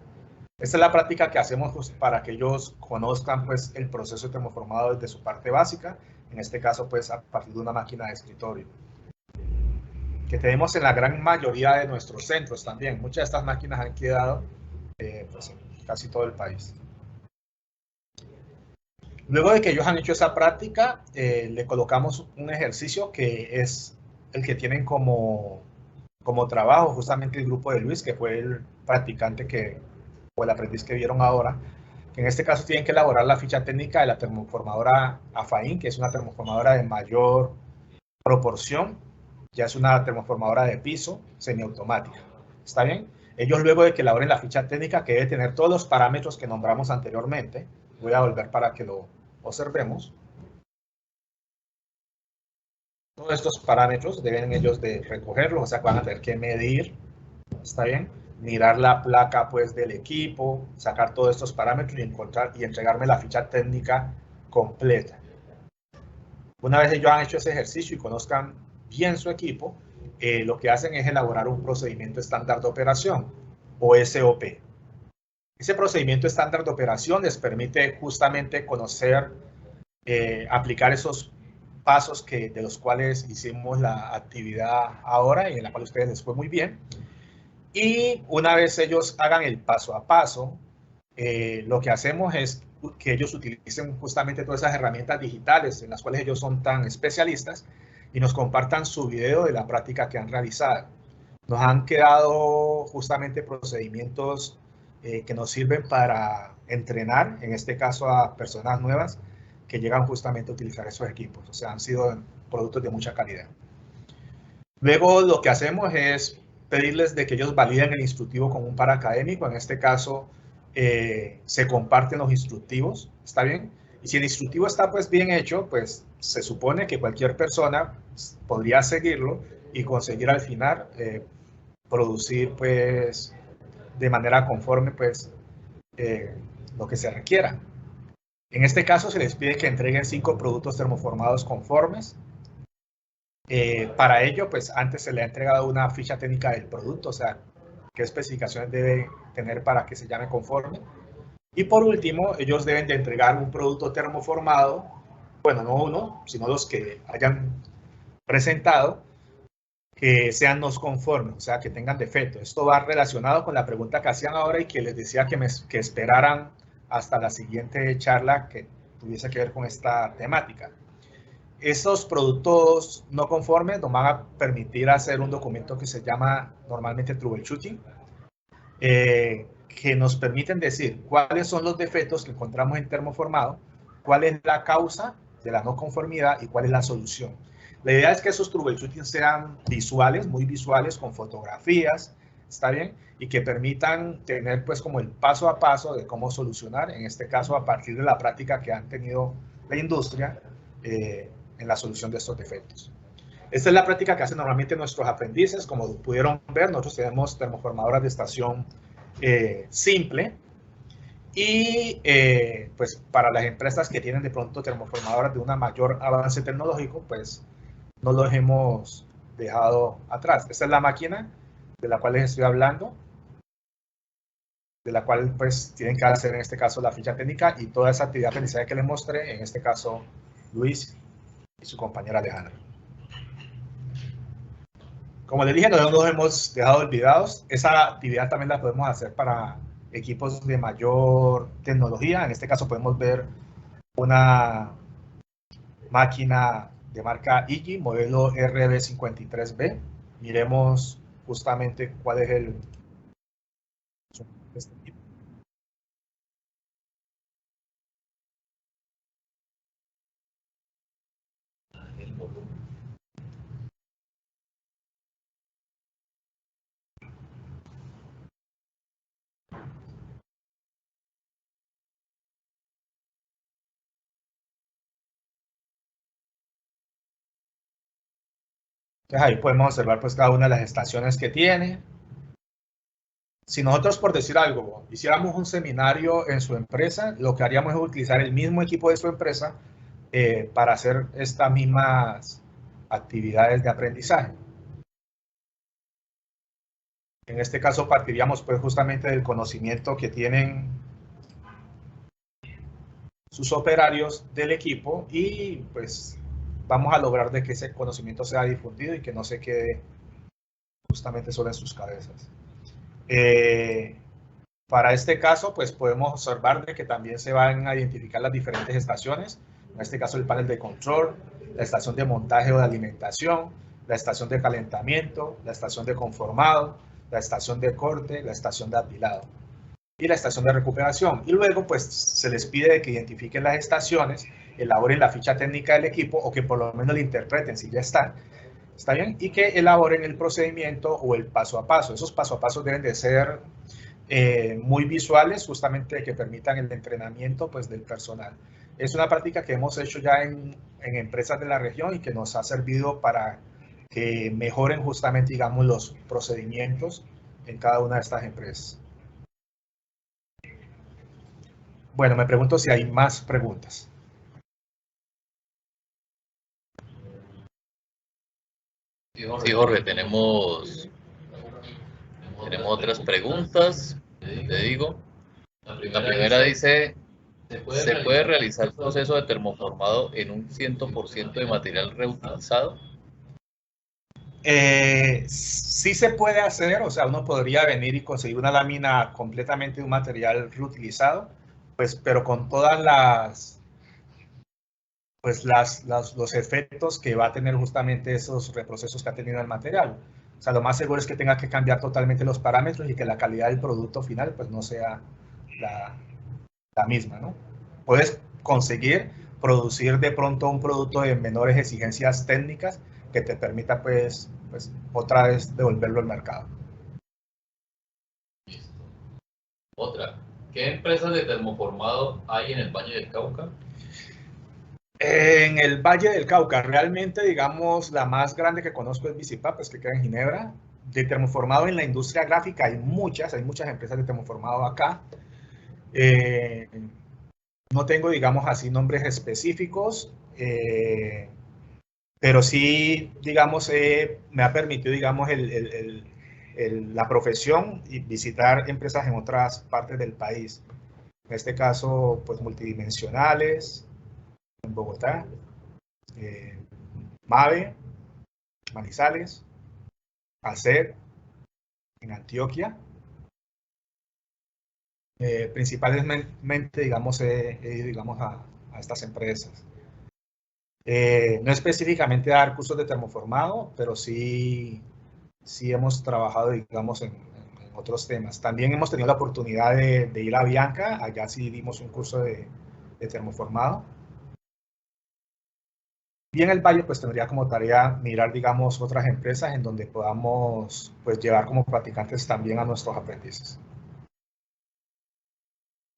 Esta es la práctica que hacemos pues, para que ellos conozcan pues el proceso termoformado desde su parte básica, en este caso pues a partir de una máquina de escritorio, que tenemos en la gran mayoría de nuestros centros también. Muchas de estas máquinas han quedado pues, en casi todo el país. Luego de que ellos han hecho esa práctica, le colocamos un ejercicio que es el que tienen como como trabajo justamente el grupo de Luis, que fue el practicante o el aprendiz que vieron ahora, que en este caso tienen que elaborar la ficha técnica de la termoformadora AFAIN, que es una termoformadora de mayor proporción, ya es una termoformadora de piso semiautomática. ¿Está bien? Ellos luego de que elaboren la ficha técnica, que debe tener todos los parámetros que nombramos anteriormente, voy a volver para que lo observemos. Todos estos parámetros deben ellos de recogerlos, o sea, van a tener que medir, ¿está bien? Mirar la placa pues del equipo, sacar todos estos parámetros y entregarme la ficha técnica completa. Una vez ellos han hecho ese ejercicio y conozcan bien su equipo, lo que hacen es elaborar un procedimiento estándar de operación, o SOP. Ese procedimiento estándar de operación les permite justamente conocer, aplicar esos pasos de los cuales hicimos la actividad ahora y en la cual a ustedes les fue muy bien. Y una vez ellos hagan el paso a paso, lo que hacemos es que ellos utilicen justamente todas esas herramientas digitales en las cuales ellos son tan especialistas y nos compartan su video de la práctica que han realizado. Nos han quedado justamente procedimientos que nos sirven para entrenar, en este caso a personas nuevas que llegan justamente a utilizar esos equipos. O sea, han sido productos de mucha calidad. Luego lo que hacemos es pedirles de que ellos validen el instructivo con un par académico. En este caso, se comparten los instructivos, ¿está bien? Y si el instructivo está pues bien hecho, pues se supone que cualquier persona podría seguirlo y conseguir al final producir pues de manera conforme pues lo que se requiera. En este caso se les pide que entreguen 5 productos termoformados conformes. Para ello, pues antes se le ha entregado una ficha técnica del producto, o sea, qué especificaciones debe tener para que se llame conforme. Y por último, ellos deben de entregar un producto termoformado, bueno, no uno, sino los que hayan presentado, que sean no conformes, o sea, que tengan defecto. Esto va relacionado con la pregunta que hacían ahora y que les decía que esperaran hasta la siguiente charla que tuviese que ver con esta temática. Estos productos no conformes nos van a permitir hacer un documento que se llama normalmente troubleshooting, que nos permiten decir cuáles son los defectos que encontramos en termoformado, cuál es la causa de la no conformidad y cuál es la solución. La idea es que esos troubleshooting sean visuales, muy visuales, con fotografías, ¿está bien? Y que permitan tener pues como el paso a paso de cómo solucionar, en este caso a partir de la práctica que han tenido la industria en la solución de estos defectos. Esta es la práctica que hacen normalmente nuestros aprendices. Como pudieron ver, nosotros tenemos termoformadoras de estación simple y pues para las empresas que tienen de pronto termoformadoras de un mayor avance tecnológico, pues no los hemos dejado atrás. Esta es la máquina de la cual les estoy hablando, de la cual pues tienen que hacer en este caso la ficha técnica y toda esa actividad aprendizaje que les mostré, en este caso Luis y su compañera Alejandra. Como les dije, no nos hemos dejado olvidados. Esa actividad también la podemos hacer para equipos de mayor tecnología. En este caso podemos ver una máquina de marca IGI, modelo RB53B. Miremos justamente cuál es el este tipo. Entonces ahí podemos observar pues cada una de las estaciones que tiene. Si nosotros, por decir algo, hiciéramos un seminario en su empresa, lo que haríamos es utilizar el mismo equipo de su empresa para hacer estas mismas actividades de aprendizaje. En este caso partiríamos pues justamente del conocimiento que tienen sus operarios del equipo y pues vamos a lograr de que ese conocimiento sea difundido y que no se quede justamente solo en sus cabezas. Para este caso, pues podemos observar de que también se van a identificar las diferentes estaciones, en este caso el panel de control, la estación de montaje o de alimentación, la estación de calentamiento, la estación de conformado, la estación de corte, la estación de apilado y la estación de recuperación. Y luego, pues, se les pide que identifiquen las estaciones, elaboren la ficha técnica del equipo o que por lo menos la interpreten si ya está bien, y que elaboren el procedimiento o el paso a paso. Esos paso a paso deben de ser muy visuales, justamente que permitan el entrenamiento pues, del personal. Es una práctica que hemos hecho ya en empresas de la región y que nos ha servido para que mejoren justamente, digamos, los procedimientos en cada una de estas empresas. Bueno, me pregunto si hay más preguntas. Sí, Jorge, tenemos otras preguntas, te digo. La primera dice, ¿se puede realizar el proceso de termoformado en un 100% de material reutilizado? Sí se puede hacer, o sea, uno podría venir y conseguir una lámina completamente de un material reutilizado, pues, pero con todas los efectos que va a tener justamente esos reprocesos que ha tenido el material. O sea, lo más seguro es que tenga que cambiar totalmente los parámetros y que la calidad del producto final pues no sea la misma, ¿no? Puedes conseguir producir de pronto un producto de menores exigencias técnicas que te permita pues otra vez devolverlo al mercado. Listo. Otra, ¿qué empresas de termoformado hay en el Valle del Cauca? En el Valle del Cauca, realmente, digamos, la más grande que conozco es Visipap, que queda en Ginebra. De termoformado en la industria gráfica hay muchas empresas de termoformado acá. No tengo, digamos así, nombres específicos, pero sí, digamos, me ha permitido, digamos, la profesión y visitar empresas en otras partes del país. En este caso, pues, multidimensionales, en Bogotá, MAVE, Manizales, ACER, en Antioquia. Principalmente, digamos, he ido, digamos, a estas empresas. No específicamente dar cursos de termoformado, pero sí hemos trabajado, digamos, en otros temas. También hemos tenido la oportunidad de ir a Bianca, allá sí dimos un curso de termoformado. Y en el Valle, pues tendría como tarea mirar, digamos, otras empresas en donde podamos, pues, llevar como practicantes también a nuestros aprendices.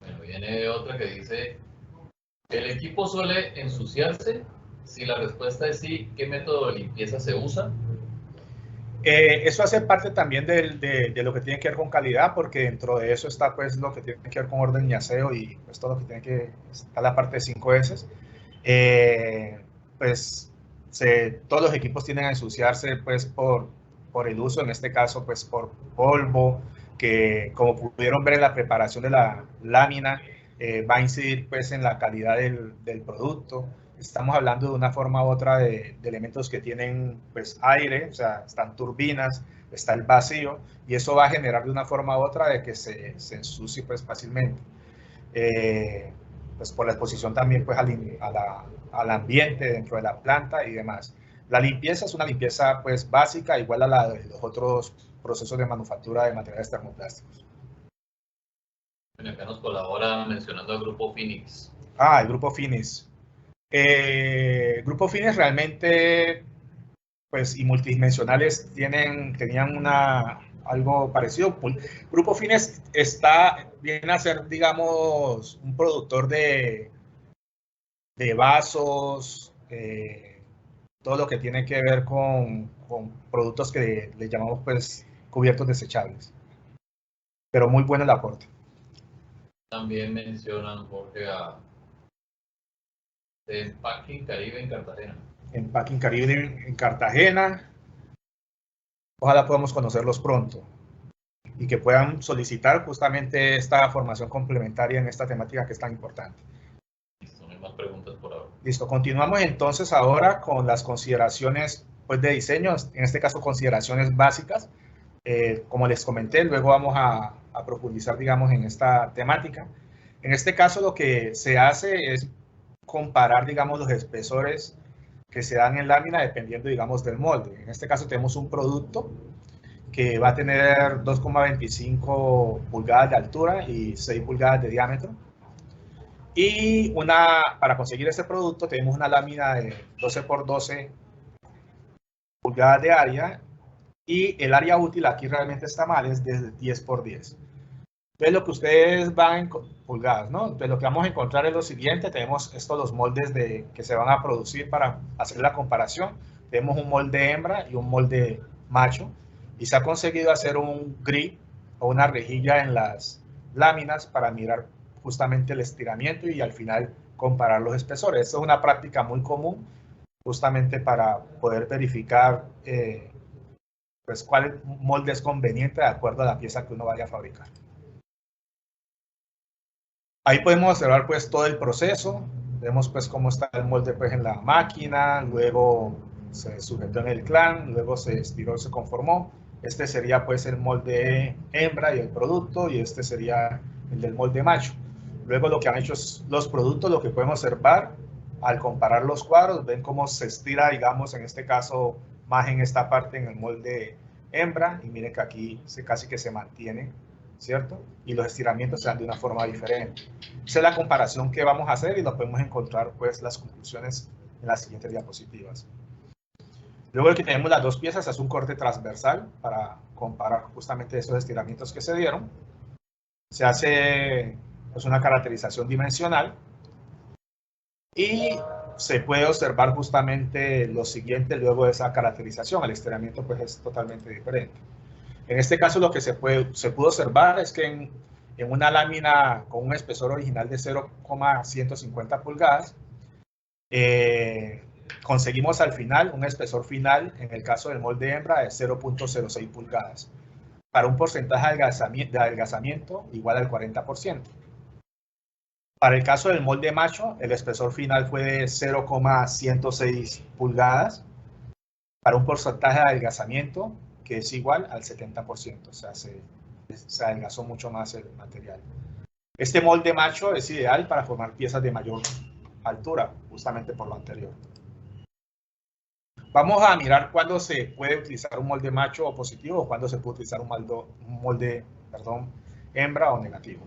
Bueno, viene otra que dice, ¿el equipo suele ensuciarse? Si la respuesta es sí, ¿qué método de limpieza se usa? Eso hace parte también de lo que tiene que ver con calidad, porque dentro de eso está pues lo que tiene que ver con orden y aseo y pues todo lo que tiene que está la parte de 5S. Pues todos los equipos tienden a ensuciarse pues por el uso, en este caso pues por polvo, que como pudieron ver en la preparación de la lámina, va a incidir pues en la calidad del producto. Estamos hablando de una forma u otra de elementos que tienen pues aire, o sea, están turbinas, está el vacío, y eso va a generar de una forma u otra de que se ensucie pues fácilmente. Pues por la exposición también pues al ambiente dentro de la planta y demás. La limpieza es una limpieza pues básica, igual a la de los otros procesos de manufactura de materiales termoplásticos. Bueno, acá nos colabora mencionando al Grupo Phoenix. El Grupo Finis. Grupo Finis realmente, pues, y multidimensionales tenían algo parecido. Grupo Finis viene a ser, digamos, un productor de vasos, todo lo que tiene que ver con productos que le llamamos, pues, cubiertos desechables. Pero muy bueno el aporte. También mencionan, Jorge, a Empacking Caribe en Cartagena. Empacking Caribe en Cartagena. Ojalá podamos conocerlos pronto y que puedan solicitar justamente esta formación complementaria en esta temática que es tan importante. Listo, no hay más preguntas por ahora. Listo, continuamos entonces ahora con las consideraciones pues, de diseño, en este caso consideraciones básicas. Como les comenté, luego vamos a profundizar, digamos, en esta temática. En este caso lo que se hace es comparar, digamos, los espesores que se dan en lámina dependiendo, digamos, del molde. En este caso tenemos un producto que va a tener 2,25 pulgadas de altura y 6 pulgadas de diámetro. Y para conseguir este producto tenemos una lámina de 12 por 12 pulgadas de área, y el área útil aquí realmente está mal, es de 10 por 10. Entonces lo que ustedes van en pulgadas, ¿no? Entonces lo que vamos a encontrar es lo siguiente: tenemos estos los moldes que se van a producir para hacer la comparación. Tenemos un molde hembra y un molde macho, y se ha conseguido hacer un grip o una rejilla en las láminas para mirar justamente el estiramiento y al final comparar los espesores. Esto es una práctica muy común justamente para poder verificar pues cuál molde es conveniente de acuerdo a la pieza que uno vaya a fabricar. Ahí podemos observar pues todo el proceso. Vemos pues cómo está el molde pues en la máquina, luego se sujetó en el clan, luego se estiró, se conformó. Este sería pues el molde hembra y el producto, y este sería el del molde macho. Luego lo que han hecho los productos, lo que podemos observar al comparar los cuadros, ven cómo se estira, digamos, en este caso más en esta parte en el molde hembra, y miren que aquí casi que se mantiene, ¿cierto? Y los estiramientos se dan de una forma diferente. Esa es la comparación que vamos a hacer y nos podemos encontrar pues las conclusiones en las siguientes diapositivas. Luego de que tenemos las dos piezas, es un corte transversal para comparar justamente esos estiramientos que se dieron. Se hace pues una caracterización dimensional y se puede observar justamente lo siguiente luego de esa caracterización. El estiramiento pues es totalmente diferente. En este caso lo que se pudo observar es que en una lámina con un espesor original de 0,150 pulgadas, conseguimos al final un espesor final, en el caso del molde hembra, de 0,06 pulgadas, para un porcentaje de adelgazamiento igual al 40%. Para el caso del molde macho, el espesor final fue de 0,106 pulgadas, para un porcentaje de adelgazamiento que es igual al 70%, o sea, se adelgazó mucho más el material. Este molde macho es ideal para formar piezas de mayor altura, justamente por lo anterior. Vamos a mirar cuándo se puede utilizar un molde macho o positivo, o cuándo se puede utilizar un molde hembra o negativo.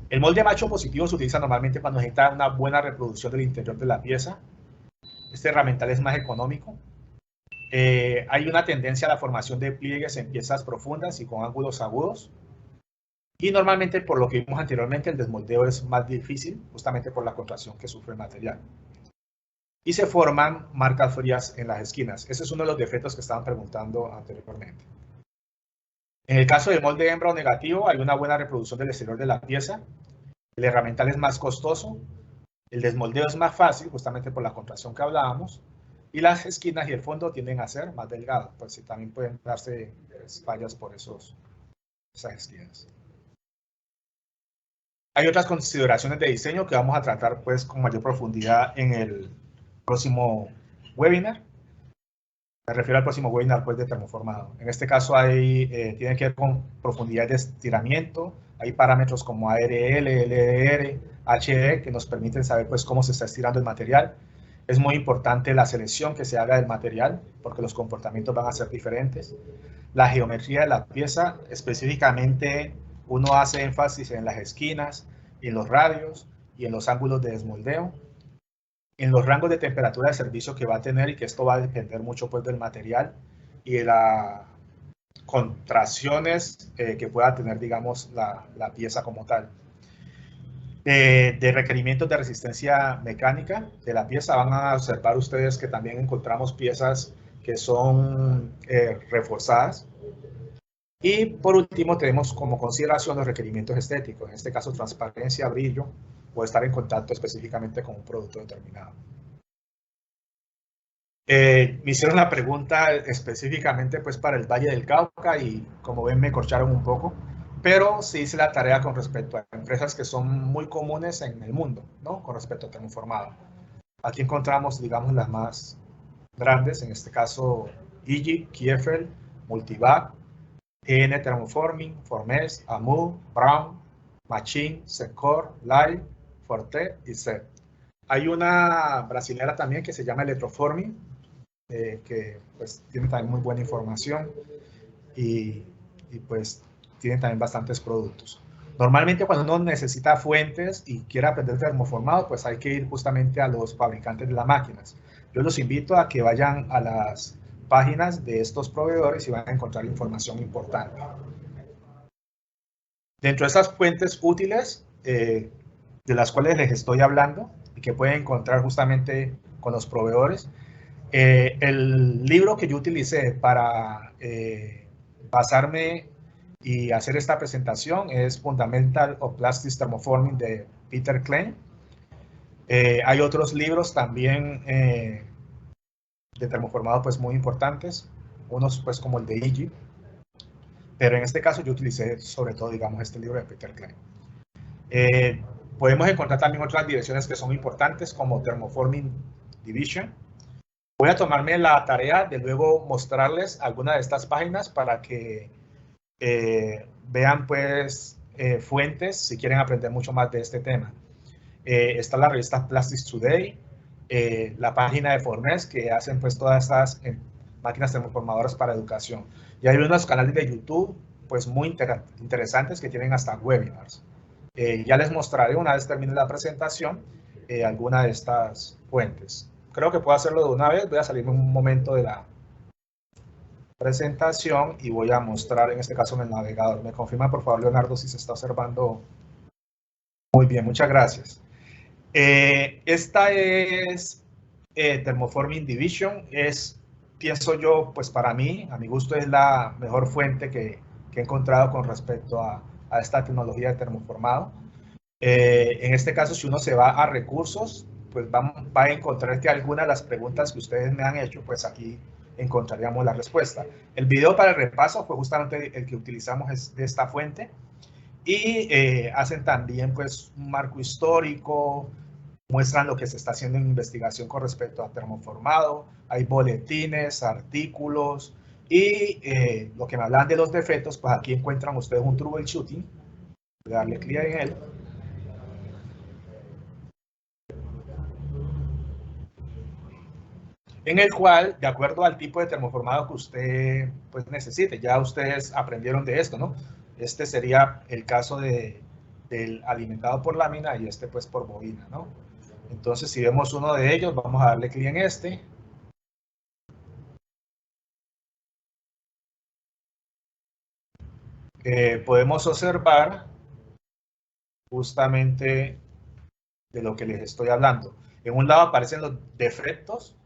El molde macho positivo se utiliza normalmente cuando necesita una buena reproducción del interior de la pieza. Este herramental es más económico. Hay una tendencia a la formación de pliegues en piezas profundas y con ángulos agudos. Y normalmente, por lo que vimos anteriormente, el desmoldeo es más difícil, justamente por la contracción que sufre el material. Y se forman marcas frías en las esquinas. Ese es uno de los defectos que estaban preguntando anteriormente. En el caso del molde hembra o negativo, hay una buena reproducción del exterior de la pieza. El herramental es más costoso. El desmoldeo es más fácil, justamente por la contracción que hablábamos. Y las esquinas y el fondo tienden a ser más delgadas, pues sí, también pueden darse fallas por esas esquinas. Hay otras consideraciones de diseño que vamos a tratar pues con mayor profundidad en el próximo webinar. Me refiero al próximo webinar pues de termoformado. En este caso tiene que ver con profundidad de estiramiento. Hay parámetros como ARL, LDR, HE que nos permiten saber pues cómo se está estirando el material. Es muy importante la selección que se haga del material, porque los comportamientos van a ser diferentes. La geometría de la pieza, específicamente uno hace énfasis en las esquinas, en los radios y en los ángulos de desmoldeo. En los rangos de temperatura de servicio que va a tener, y que esto va a depender mucho pues del material y de las contracciones que pueda tener, digamos, la pieza como tal. De requerimientos de resistencia mecánica de la pieza, van a observar ustedes que también encontramos piezas que son reforzadas. Y por último tenemos como consideración los requerimientos estéticos, en este caso transparencia, brillo o estar en contacto específicamente con un producto determinado. Me hicieron la pregunta específicamente pues para el Valle del Cauca y como ven me corcharon un poco. Pero sí hice la tarea con respecto a empresas que son muy comunes en el mundo, ¿no? Con respecto a termoformado. Aquí encontramos, digamos, las más grandes, en este caso, IGI, Kiefel, Multivac, EN Thermoforming, Formes, AMU, Brown, Machine, Secor, Live, Forte y SET. Hay una brasilera también que se llama Electroforming, que pues tiene también muy buena información y pues tiene también bastantes productos. Normalmente cuando uno necesita fuentes y quiere aprender termoformado, pues hay que ir justamente a los fabricantes de las máquinas. Yo los invito a que vayan a las páginas de estos proveedores y van a encontrar información importante. Dentro de estas fuentes útiles, de las cuales les estoy hablando y que pueden encontrar justamente con los proveedores, el libro que yo utilicé para basarme y hacer esta presentación es Fundamental of Plastics Thermoforming de Peter Klein. Hay otros libros también de termoformado pues muy importantes, unos pues como el de Iggy, pero en este caso yo utilicé sobre todo, digamos, este libro de Peter Klein. Podemos encontrar también otras direcciones que son importantes como Thermoforming Division. Voy a tomarme la tarea de luego mostrarles algunas de estas páginas para que vean pues fuentes si quieren aprender mucho más de este tema. Está la revista Plastics Today, la página de Formes que hacen pues todas estas máquinas termoformadoras para educación. Y hay unos canales de YouTube pues muy interesantes que tienen hasta webinars. Ya les mostraré una vez termine la presentación alguna de estas fuentes. Creo que puedo hacerlo de una vez. Voy a salirme un momento de la presentación y voy a mostrar en este caso en el navegador. Me confirma por favor Leonardo si se está observando. Muy bien, muchas gracias. Esta es Thermoforming Division. Pienso yo, pues para mí, a mi gusto, es la mejor fuente que he encontrado con respecto a esta tecnología de termoformado. En este caso, si uno se va a recursos, pues va a encontrar que algunas de las preguntas que ustedes me han hecho, pues aquí encontraríamos la respuesta. El video para el repaso fue justamente el que utilizamos de esta fuente y hacen también pues un marco histórico, muestran lo que se está haciendo en investigación con respecto a termoformado, hay boletines, artículos y lo que me hablan de los defectos, pues aquí encuentran ustedes un troubleshooting, voy a darle clic en él. En el cual, de acuerdo al tipo de termoformado que usted pues, necesite, ya ustedes aprendieron de esto, ¿no? Este sería el caso del alimentado por lámina y este pues por bobina, ¿no? Entonces, si vemos uno de ellos, vamos a darle clic en este. Podemos observar justamente de lo que les estoy hablando. En un lado aparecen los defectos,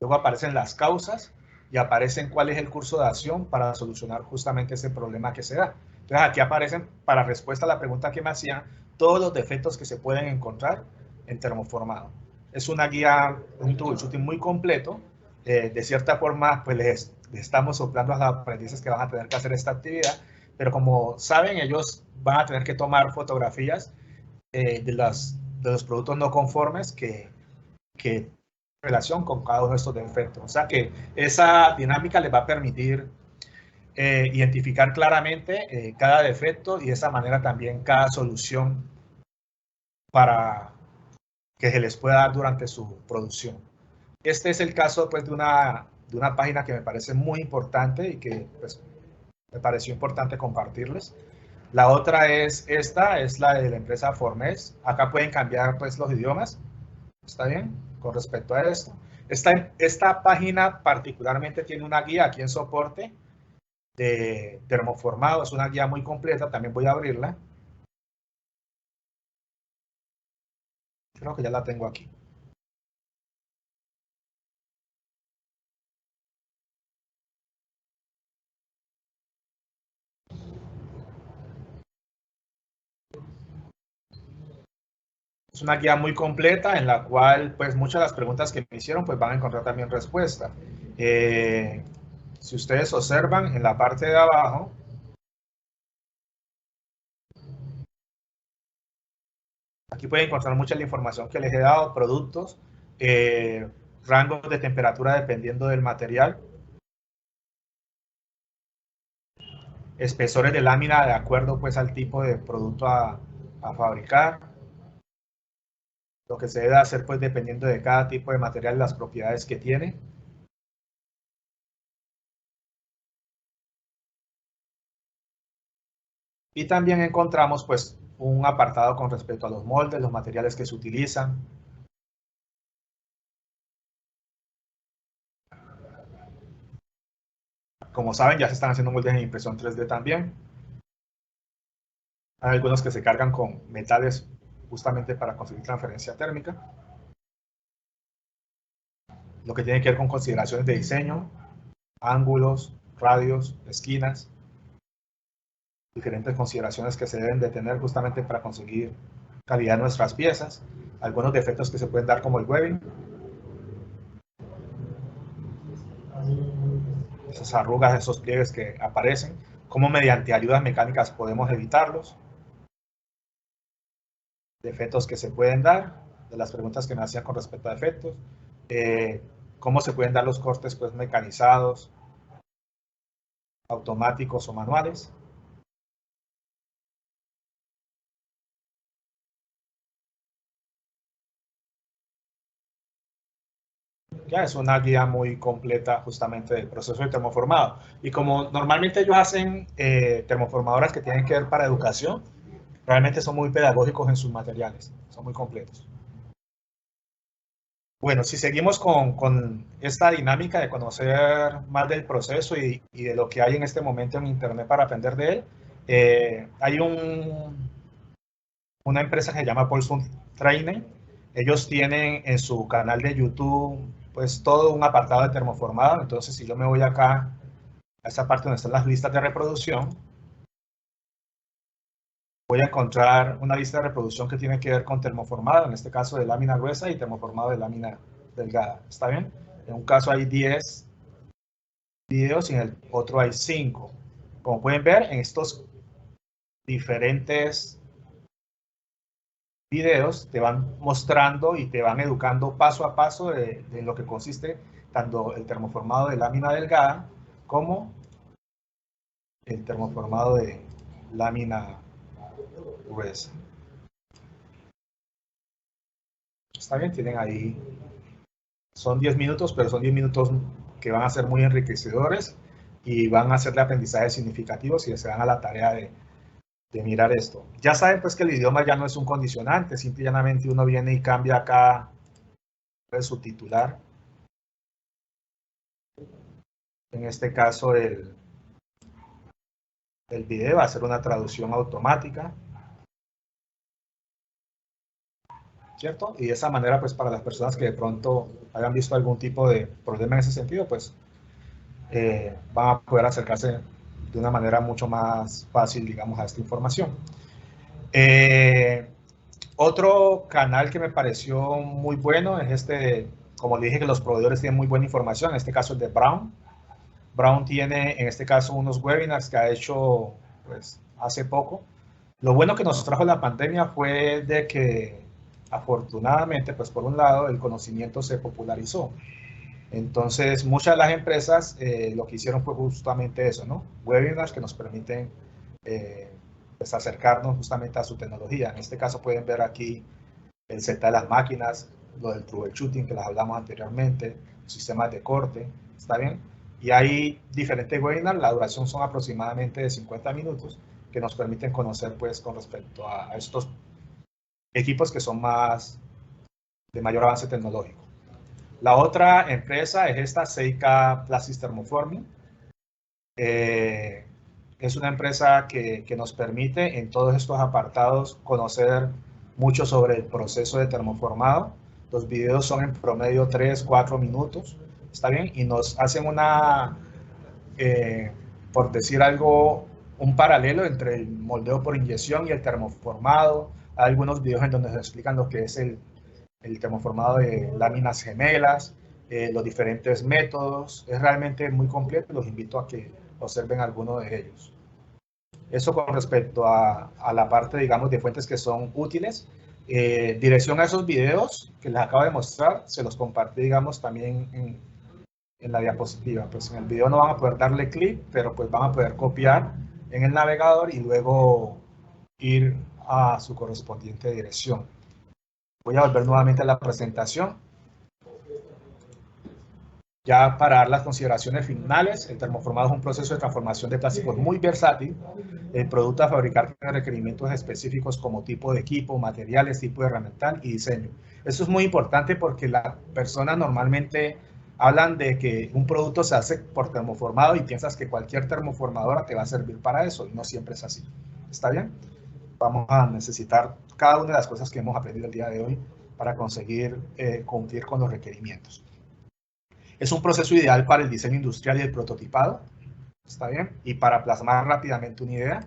luego aparecen las causas y aparecen cuál es el curso de acción para solucionar justamente ese problema que se da. Entonces aquí aparecen, para respuesta a la pregunta que me hacían, todos los defectos que se pueden encontrar en termoformado. Es una guía, un troubleshooting muy completo. De cierta forma, pues les estamos soplando a los aprendices que van a tener que hacer esta actividad, pero como saben, ellos van a tener que tomar fotografías de los productos no conformes que relación con cada uno de estos defectos. O sea que esa dinámica les va a permitir identificar claramente cada defecto y de esa manera también cada solución para que se les pueda dar durante su producción. Este es el caso pues, de una página que me parece muy importante y que pues, me pareció importante compartirles. La otra es esta, es la de la empresa Formes. Acá pueden cambiar pues, los idiomas. ¿Está bien? Con respecto a esto. Esta página particularmente tiene una guía aquí en soporte de termoformado. Es una guía muy completa. También voy a abrirla. Creo que ya la tengo aquí. Es una guía muy completa en la cual pues muchas de las preguntas que me hicieron pues van a encontrar también respuesta. Si ustedes observan en la parte de abajo, aquí pueden encontrar mucha de la información que les he dado, productos, rangos de temperatura dependiendo del material, espesores de lámina de acuerdo pues al tipo de producto a fabricar, Lo que se debe hacer, pues, dependiendo de cada tipo de material, las propiedades que tiene. Y también encontramos, pues, un apartado con respecto a los moldes, los materiales que se utilizan. Como saben, ya se están haciendo moldes en impresión 3D también. Hay algunos que se cargan con metales justamente para conseguir transferencia térmica. Lo que tiene que ver con consideraciones de diseño, ángulos, radios, esquinas, diferentes consideraciones que se deben de tener justamente para conseguir calidad de nuestras piezas, algunos defectos que se pueden dar como el webbing, esas arrugas, esos pliegues que aparecen, cómo mediante ayudas mecánicas podemos evitarlos, defectos que se pueden dar, de las preguntas que me hacían con respecto a defectos, cómo se pueden dar los cortes pues mecanizados, automáticos o manuales. Ya es una guía muy completa justamente del proceso de termoformado. Y como normalmente ellos hacen termoformadoras que tienen que ver para educación, realmente son muy pedagógicos en sus materiales, son muy completos. Bueno, si seguimos con esta dinámica de conocer más del proceso y de lo que hay en este momento en Internet para aprender de él, hay una empresa que se llama Paulson Training. Ellos tienen en su canal de YouTube pues todo un apartado de termoformado. Entonces, si yo me voy acá a esta parte donde están las listas de reproducción, voy a encontrar una lista de reproducción que tiene que ver con termoformado, en este caso de lámina gruesa y termoformado de lámina delgada. ¿Está bien? En un caso hay 10 videos y en el otro hay 5. Como pueden ver, en estos diferentes videos te van mostrando y te van educando paso a paso de lo que consiste tanto el termoformado de lámina delgada como el termoformado de lámina gruesa. Está bien, tienen ahí, son 10 minutos, pero son 10 minutos que van a ser muy enriquecedores y van a ser de aprendizaje significativos si se dan a la tarea de mirar esto. Ya saben pues que el idioma ya no es un condicionante, simple y llanamente uno viene y cambia acá el subtitular. En este caso el video va a ser una traducción automática, ¿cierto? Y de esa manera pues para las personas que de pronto hayan visto algún tipo de problema en ese sentido, pues van a poder acercarse de una manera mucho más fácil, digamos, a esta información. Otro canal que me pareció muy bueno es este, como le dije que los proveedores tienen muy buena información, en este caso el de Brown. Brown tiene en este caso unos webinars que ha hecho pues hace poco. Lo bueno que nos trajo la pandemia fue de que afortunadamente, pues por un lado, el conocimiento se popularizó. Entonces, muchas de las empresas lo que hicieron fue justamente eso, ¿no? Webinars que nos permiten pues acercarnos justamente a su tecnología. En este caso pueden ver aquí el set de las máquinas, lo del troubleshooting que les hablamos anteriormente, sistemas de corte, ¿está bien? Y hay diferentes webinars, la duración son aproximadamente de 50 minutos, que nos permiten conocer pues con respecto a estos equipos que son más de mayor avance tecnológico. La otra empresa es esta, Seika Plastics Thermoforming. Es una empresa que nos permite en todos estos apartados conocer mucho sobre el proceso de termoformado. Los videos son en promedio 3-4 minutos, ¿está bien? Y nos hacen una, por decir algo, un paralelo entre el moldeo por inyección y el termoformado. Hay algunos videos en donde se explican lo que es el termoformado de láminas gemelas, los diferentes métodos. Es realmente muy completo y los invito a que observen alguno de ellos. Eso con respecto a la parte, digamos, de fuentes que son útiles. Dirección a esos videos que les acabo de mostrar, se los compartí, digamos, también en la diapositiva. Pues en el video no van a poder darle clic, pero pues van a poder copiar en el navegador y luego ir a su correspondiente dirección. Voy a volver nuevamente a la presentación. Ya para dar las consideraciones finales, el termoformado es un proceso de transformación de plásticos muy versátil. El producto a fabricar tiene requerimientos específicos como tipo de equipo, materiales, tipo de herramental y diseño. Eso es muy importante porque las personas normalmente hablan de que un producto se hace por termoformado y piensas que cualquier termoformadora te va a servir para eso, y no siempre es así. ¿Está bien? Vamos a necesitar cada una de las cosas que hemos aprendido el día de hoy para conseguir cumplir con los requerimientos. Es un proceso ideal para el diseño industrial y el prototipado, ¿está bien? Y para plasmar rápidamente una idea.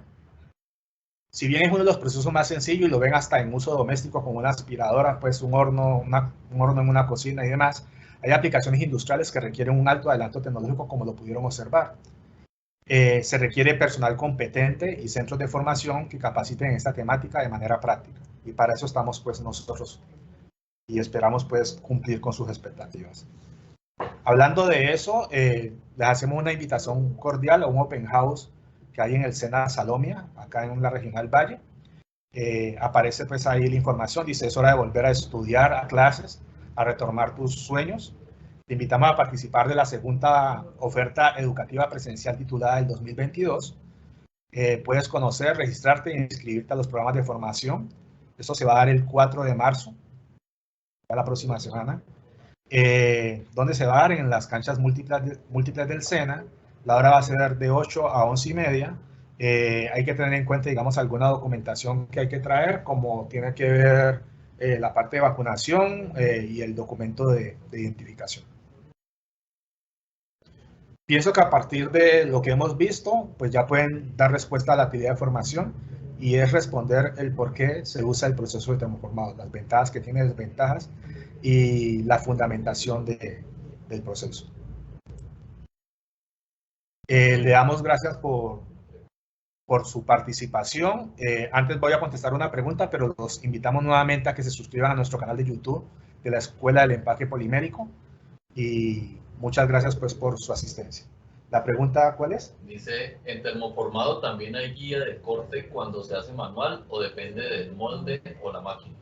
Si bien es uno de los procesos más sencillos y lo ven hasta en uso doméstico como una aspiradora, pues un horno en una cocina y demás, hay aplicaciones industriales que requieren un alto adelanto tecnológico como lo pudieron observar. Se requiere personal competente y centros de formación que capaciten en esta temática de manera práctica. Y para eso estamos pues nosotros y esperamos pues cumplir con sus expectativas. Hablando de eso, les hacemos una invitación cordial a un open house que hay en el SENA Salomia, acá en la Regional Valle. Aparece pues ahí la información, dice es hora de volver a estudiar a clases, a retomar tus sueños. Te invitamos a participar de la segunda oferta educativa presencial titulada del 2022. Puedes conocer, registrarte e inscribirte a los programas de formación. Esto se va a dar el 4 de marzo, la próxima semana. Donde se va a dar en las canchas múltiples del SENA. La hora va a ser de 8 a 11 y media. Hay que tener en cuenta, digamos, alguna documentación que hay que traer, como tiene que ver la parte de vacunación y el documento de identificación. Pienso que a partir de lo que hemos visto, pues ya pueden dar respuesta a la actividad de formación y es responder el por qué se usa el proceso de termoformado, las ventajas que tiene, desventajas y la fundamentación del proceso. Le damos gracias por su participación. Antes voy a contestar una pregunta, pero los invitamos nuevamente a que se suscriban a nuestro canal de YouTube de la Escuela del Empaque Polimérico y muchas gracias pues por su asistencia. ¿La pregunta cuál es? Dice, ¿en termoformado también hay guía de corte cuando se hace manual o depende del molde o la máquina?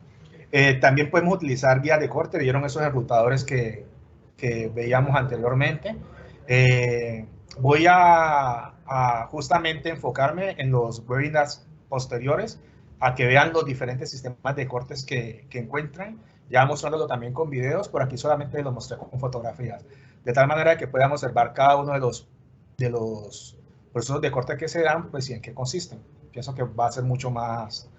También podemos utilizar guías de corte. ¿Vieron esos enrutadores que veíamos anteriormente? Voy a justamente enfocarme en los webinars posteriores a que vean los diferentes sistemas de cortes que encuentran, ya mostrándolo también con videos. Por aquí solamente lo mostré con fotografías, de tal manera que puedan observar cada uno de los procesos de corte que se dan, pues y en qué consisten. Pienso que va a ser mucho más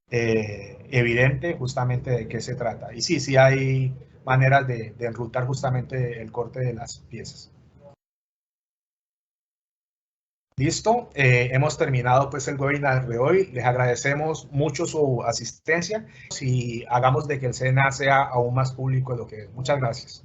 evidente justamente de qué se trata. Y sí hay maneras de enrutar justamente el corte de las piezas. Listo, hemos terminado pues el webinar de hoy. Les agradecemos mucho su asistencia y hagamos de que el SENA sea aún más público de lo que es. Muchas gracias.